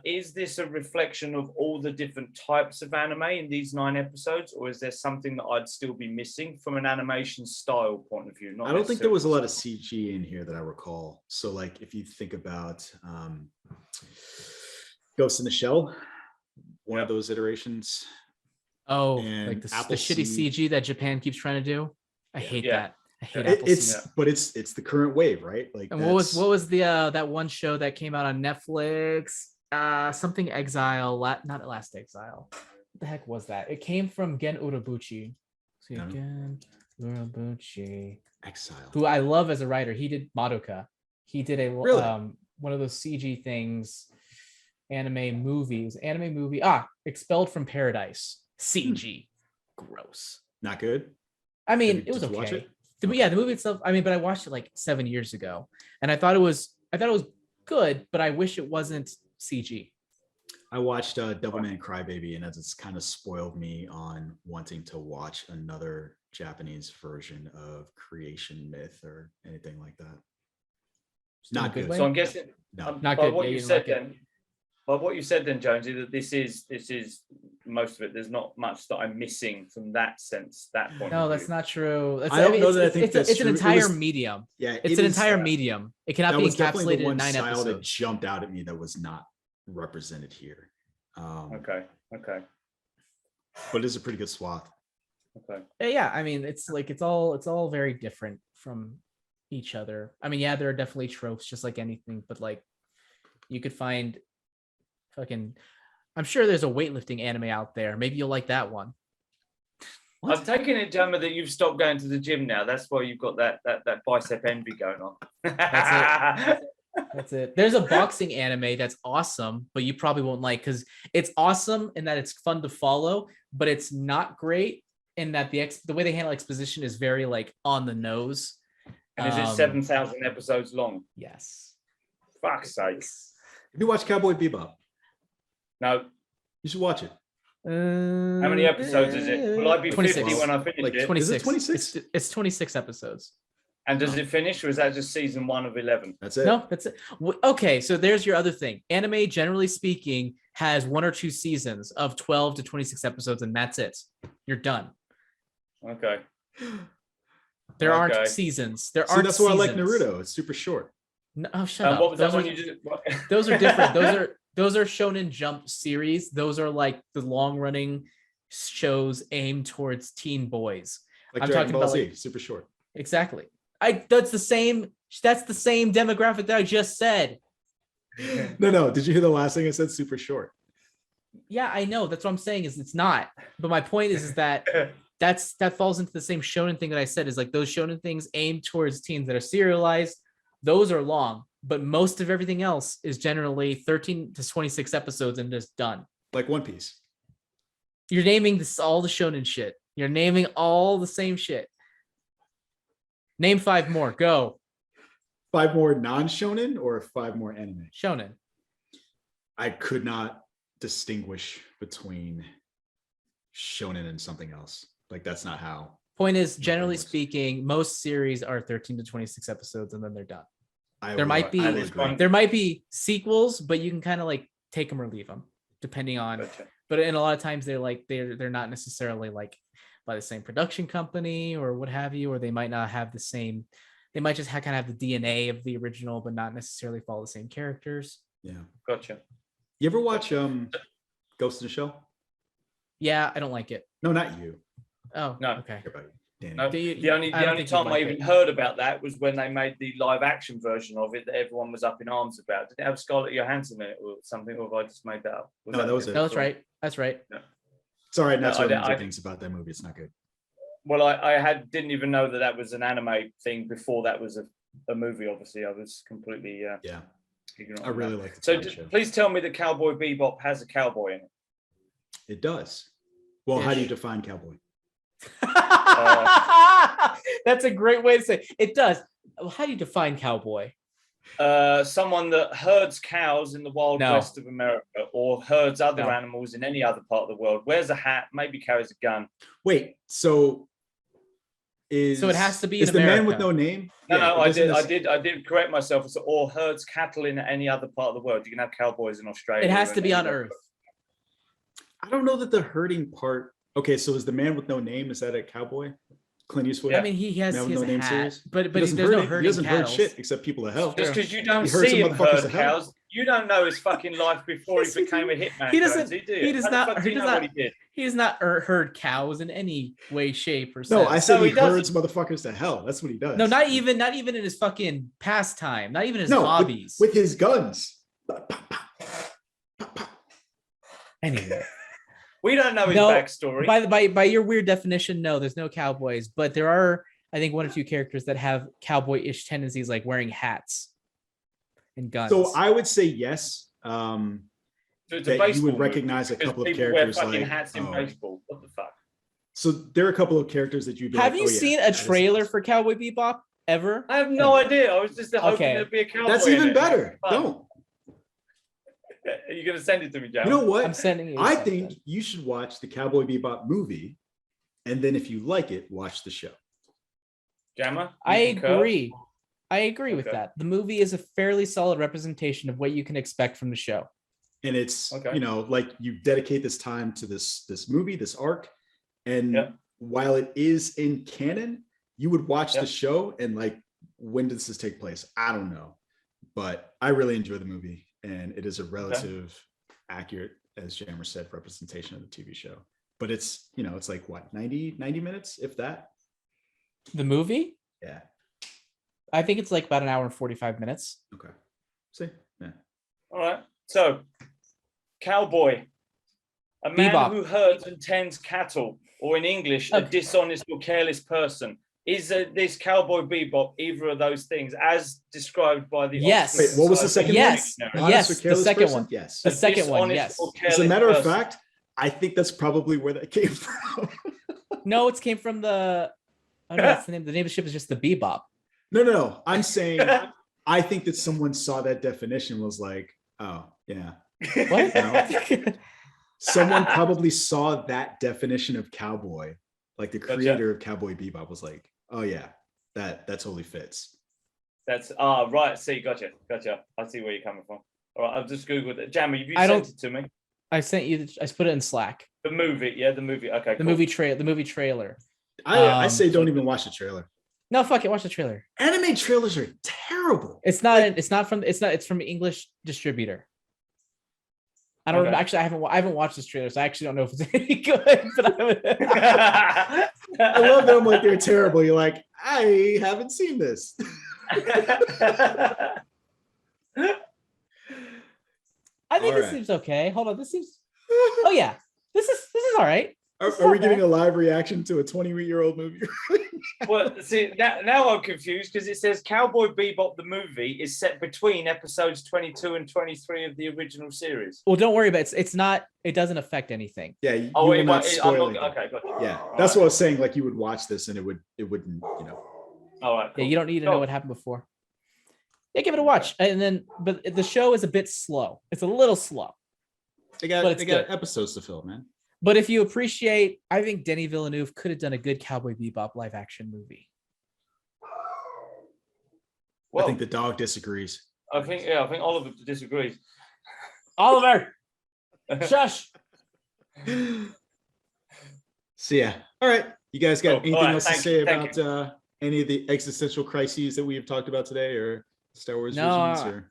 is this a reflection of all the different types of anime in these 9 episodes, or is there something that I'd still be missing from an animation style point of view? I don't think there was a lot of CG in here that I recall. So like if you think about Ghost in the Shell, one of those iterations. Oh, and like the shitty CG that Japan keeps trying to do. I hate that. I hate Appleseed. But it's the current wave, right? Like, and what was the that one show that came out on Netflix? Something Exile, not Last Exile. What the heck was that? It came from Gen Urobuchi. Gen Urobuchi. Exile. Who I love as a writer. He did Madoka. He did a one of those CG things, anime movie. Expelled from Paradise. CG. Gross. Not good. I mean, it was okay. Watch it? The movie itself, I mean, but I watched it like 7 years ago, and I thought it was good, but I wish it wasn't CG. I watched Devilman Crybaby, and it's kind of spoiled me on wanting to watch another Japanese version of Creation Myth or anything like that. Not good. So I'm guessing not good. What you said then. But what you said then, Jonesy, that this is most of it. There's not much that I'm missing from that sense. That point. No, that's not true. I don't know that I think that's it's true. an entire medium. Yeah, it's an entire medium. It cannot be encapsulated in 9 style episodes. that jumped out at me that was not represented here. Okay. But it's a pretty good swath. Okay. Yeah, I mean, it's all very different from each other. I mean, yeah, there are definitely tropes, just like anything, but like you could find I'm sure there's a weightlifting anime out there. Maybe you'll like that one. I've taken it, Jammer, that you've stopped going to the gym now. That's why you've got that bicep envy going on. That's it. There's a boxing anime that's awesome, but you probably won't like because it's awesome in that it's fun to follow, but it's not great in that the way they handle exposition is very like on the nose. And is it 7,000 episodes long? Yes. Fuck's sakes. Have you watched Cowboy Bebop? No. You should watch it. How many episodes is it? Will I be 26. 50 when I finish like it? 26. Is it 26? It's 26 episodes. And does it finish, or is that just season 1 of 11? That's it. No, that's it. Okay, so there's your other thing. Anime, generally speaking, has 1 or 2 seasons of 12 to 26 episodes, and that's it. You're done. Okay. There aren't seasons. There aren't. That's why I like Naruto. It's super short. No, oh, shut up. What was those that are, one you did? those are different. Those are Shonen Jump series. Those are like the long running shows aimed towards teen boys. Like I'm Dragon talking Ball about Z, super short. Exactly. That's the same demographic that I just said. No. Did you hear the last thing I said? Super short. Yeah, I know. That's what I'm saying is it's not. But my point is that that falls into the same shonen thing that I said is like those shonen things aimed towards teens that are serialized. Those are long, but most of everything else is generally 13 to 26 episodes and just done. Like One Piece. You're naming this all the shonen shit. You're naming all the same shit. Name 5 more. Go. 5 more non-shonen or 5 more anime? Shonen. I could not distinguish between shonen and something else. Like that's not how. Point is, generally speaking, most series are 13 to 26 episodes and then they're done. There might be sequels, but you can kind of like take them or leave them depending on. Gotcha. But in a lot of times they're not necessarily like by the same production company or what have you, or they might not have the same. They might just kind of have the DNA of the original, but not necessarily follow the same characters. Yeah. Gotcha. You ever watch Ghost in the Shell? Yeah, I don't like it. No, not you. Oh, No. Okay. No, the only time I even heard about that was when they made the live action version of it that everyone was up in arms about. Did it have Scarlett Johansson in it or something, or have I just made that up? No, that was it. No, that's right. That's right. No. It's all right. That's what I things about that movie. It's not good. Well, I didn't even know that was an anime thing before that was a movie. Obviously, I was completely yeah. ignorant. I really like it. So please tell me that Cowboy Bebop has a cowboy in it. It does. Well, how do you define cowboy? That's a great way to say it. It does. How do you define cowboy? Someone that herds cows in the wild west of America or herds other No. animals in any other part of the world, wears a hat, maybe carries a gun. Wait, so it has to be is in the America. man with no name? No, I did correct myself. Or herds cattle in any other part of the world. You can have cowboys in Australia. It has to and be on anywhere. Earth. I don't know that the herding part. Okay, so is the man with no name? Is that a cowboy? Clint Eastwood. I mean, he has Man with his no name hat, series? but He there's doesn't no herd it. herding He doesn't herd cattle. shit except people to hell. Just because you don't He herds see some him motherfuckers herd to hell. cows, you don't know his fucking life before he became a hitman. He doesn't. Jonesy, do you? He does How the not. fuck do He you does know not. what he did? He does not herd cows in any way, shape, or No, sense. I said No, he he doesn't. herds motherfuckers to hell. That's what he does. No, not even in his fucking pastime. Not even his No, hobbies. with his guns. Anyway, We don't know his No, backstory. by your weird definition, no, there's no cowboys, but there are, I think, 1 or 2 characters that have cowboy-ish tendencies, like wearing hats and guns. So I would say yes. So it's a That you baseball would recognize a movie, couple of because people characters wear fucking like, hats in oh. baseball. What the fuck? So there are a couple of characters that you'd be have like, you oh, yeah, seen a that is- trailer for Cowboy Bebop ever? I have no idea. I was just hoping Okay. there'd be a cowboy. That's in even it. better. Fun. Don't. Are you gonna send it to me, Joe? You know what? I'm sending you. I something. think you should watch the Cowboy Bebop movie, and then if you like it, watch the show. Jammer? I You concur? agree. I agree with Okay. that. The movie is a fairly solid representation of what you can expect from the show. And it's Okay. you know, like you dedicate this time to this movie, this arc, and Yeah. while it is in canon, you would watch Yeah. the show and like, when does this take place? I don't know, but I really enjoy the movie, and it is a relative, accurate, as Jammer said, representation of the TV show. But it's, you know, it's like what, 90 minutes, if that. The movie? Yeah. I think it's like about an hour and 45 minutes. Okay. See, yeah. All right. So, cowboy, a man Bebop. who herds and tends cattle, or in English, a Okay. dishonest or careless person. Is this Cowboy Bebop either of those things, as described by the Yes. Oxford Wait, what was the Society second Yes. Dictionary? Honest Yes, or the careless second person? one. Yes. The second one, Dishonest yes. or As a careless matter of person. fact, I think that's probably where that came from. No, it came from the. Oh no, that's the name. The name of the ship is just the Bebop. No. I'm saying I think that someone saw that definition and was like, oh, yeah. What? No. Someone probably saw that definition of cowboy, like the Gotcha. creator of Cowboy Bebop was like, oh yeah, that totally fits. That's right. See, gotcha. I see where you're coming from. All right, I've just googled it. Jammer, have you I sent don't- it to me? I sent you. I put it in Slack. The movie, yeah, the movie. Okay, The cool. movie trailer. I say don't even watch the trailer. No, fuck it. Watch the trailer. Anime trailers are terrible. It's not. It's not from. It's not. It's from an English distributor. I don't Okay. actually. I haven't watched this trailer, so I actually don't know if it's any good. But I love them like they're terrible. You're like, I haven't seen this. I think this Alright. seems okay. Hold on, this seems. Oh yeah, this is all right. Are we getting a live reaction to a 20-year-old movie? Well, see, now I'm confused because it says Cowboy Bebop the movie is set between episodes 22 and 23 of the original series. Well, don't worry about it. It's not. It doesn't affect anything. Yeah, you Oh, will wait, not I'm spoil not, anything. okay, got you. Yeah, All that's right. what I was saying. Like you would watch this and it wouldn't, All right, cool. Yeah, you don't need to know what happened before. Yeah, give it a watch. And then, but the show is a bit slow. It's a little slow. They But got it's good good. episodes to fill, man. But if you appreciate, I think Denis Villeneuve could have done a good Cowboy Bebop live action movie. Well, I think the dog disagrees. I think Oliver disagrees. Oliver, shush. So yeah, all right. You guys got anything all right, else to thank say you, thank about any of the existential crises that we have talked about today, or Star Wars No, visions? Or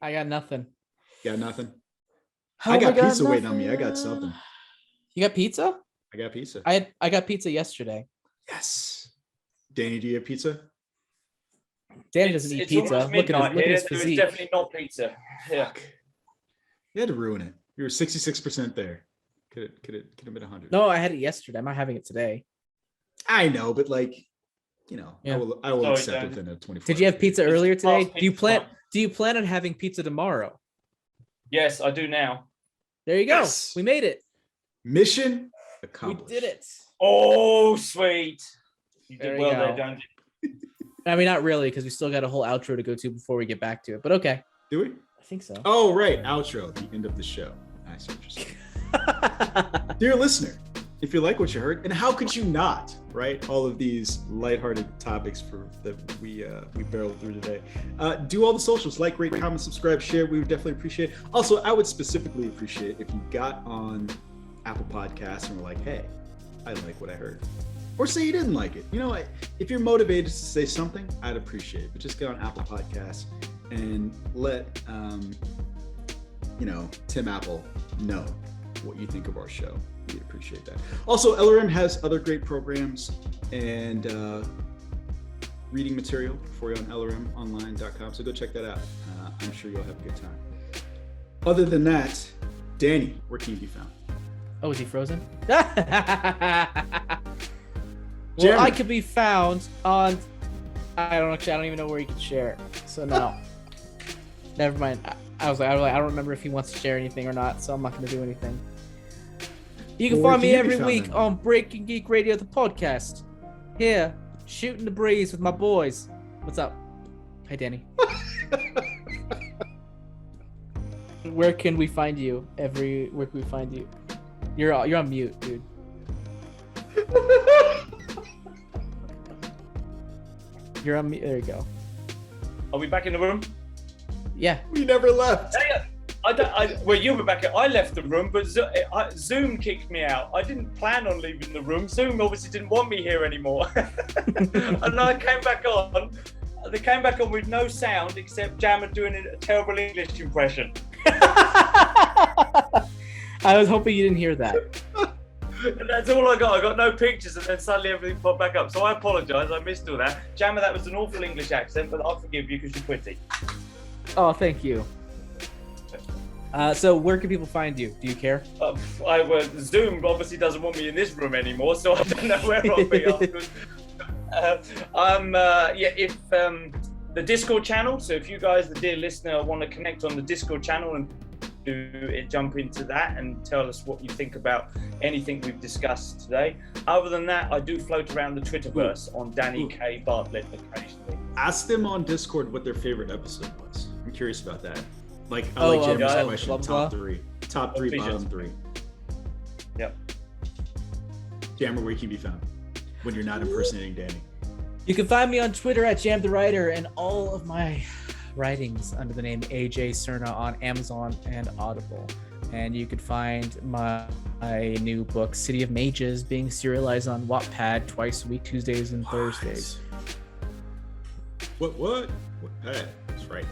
I got nothing. got nothing? Oh I got my God, pizza waiting on me. I got nothing. something. You got pizza? I got pizza. I got pizza yesterday. Yes. Danny, do you have pizza? Danny doesn't eat It's pizza. almost Look at midnight his here. It's physique. definitely not pizza. Yeah. Fuck. You had to ruin it. You were 66% there. Could have been 100. No, I had it yesterday. I'm not having it today. I know, but like, Yeah. I will Sorry, accept Dan. within a 24. Did you have pizza It's earlier today? fast Do you pizza plan? time. Do you plan on having pizza tomorrow? Yes, I do now. There you go. Yes. We made it. Mission We accomplished. did it. Oh, sweet. You There did you well go. there, don't you? I mean, not really, because we still got a whole outro to go to before we get back to it. But okay, Do we? I think so. Oh, right. Outro, the end of the show. I see what you're saying. Dear listener, if you like what you heard, and how could you not, right? All of these lighthearted topics that we barreled through today. Do all the socials, like, rate, comment, subscribe, share. We would definitely appreciate it. Also, I would specifically appreciate if you got on Apple Podcasts and were like, hey, I like what I heard. Or say you didn't like it. If you're motivated to say something, I'd appreciate it. But just get on Apple Podcasts and let Tim Apple know what you think of our show. We'd appreciate that. Also, LRM has other great programs and reading material for you on lrmonline.com. So go check that out. I'm sure you'll have a good time. Other than that, Danny, where can you be found? Oh, is he frozen? Jeremy. Well, I could be found on. I don't even know where you can share it. So no. Never mind. I was like, I don't remember if he wants to share anything or not, so I'm not going to do anything. You can Well, find where me can you be every found week then? on Breaking Geek Radio, the podcast. Here, shooting the breeze with my boys. What's up? Hey, Danny. Where can we find you? Where can we find you? You're on mute, dude. You're on mute. There you go. Are we back in the room? Yeah. We never left. Well, you were back. I left the room, but Zoom kicked me out. I didn't plan on leaving the room. Zoom obviously didn't want me here anymore. And I came back on. They came back on with no sound except Jammer doing a terrible English impression. I was hoping you didn't hear that. And that's all I got. I got no pictures, and then suddenly everything popped back up. So I apologise. I missed all that. Jammer, that was an awful English accent, but I'll forgive you because you're pretty. Oh, thank you. So where can people find you? Do you care? Zoom obviously doesn't want me in this room anymore, so I don't know where I'll be afterwards. The Discord channel. So if you guys, the dear listener, want to connect on the Discord channel and jump into that and tell us what you think about anything we've discussed today. Other than that, I do float around the Twitterverse on Danny K. Bartlett occasionally. Ask them on Discord what their favorite episode was. I'm curious about that. Like, I Oh, like Jeremy's yeah, question. blah, blah, Top three, Visions. bottom three. Yep. Jammer, where can you be found when you're not impersonating Danny? You can find me on Twitter at Jam the Writer and all of my writings under the name AJ Cerna on Amazon and Audible. And you could find my new book, City of Mages, being serialized on Wattpad twice a week, Tuesdays and Thursdays. What? Hey, that's right.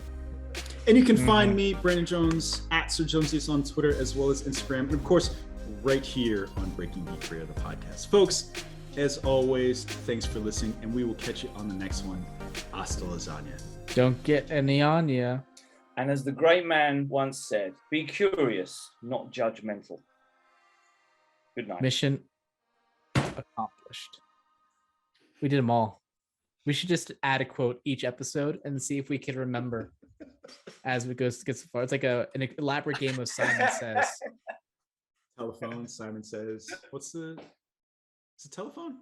And you can find me, Brandon Jones, at Sir Jonesy on Twitter, as well as Instagram. And of course, right here on Breaking Geek Radio, the podcast. Folks, as always, thanks for listening, and we will catch you on the next one. Hasta lasagna. Don't get any on ya. And as the great man once said, be curious, not judgmental. Good night. Mission accomplished. We did them all. We should just add a quote each episode and see if we can remember as it gets so far. It's like an elaborate game of Simon Says. Telephone, Simon Says. Is it telephone?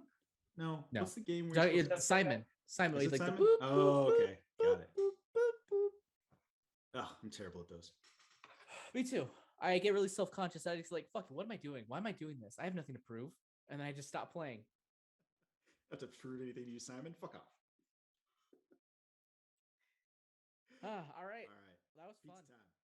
No. What's the game where Simon. Simon. He's like Simon? the boop, oh, boop, okay. boop, Got it. boop, boop, boop. Oh, I'm terrible at those. Me too. I get really self-conscious. I just like, fuck, what am I doing? Why am I doing this? I have nothing to prove. And then I just stop playing. Not to prove anything to you, Simon. Fuck off. All right. All right. That was fun. Pizza time.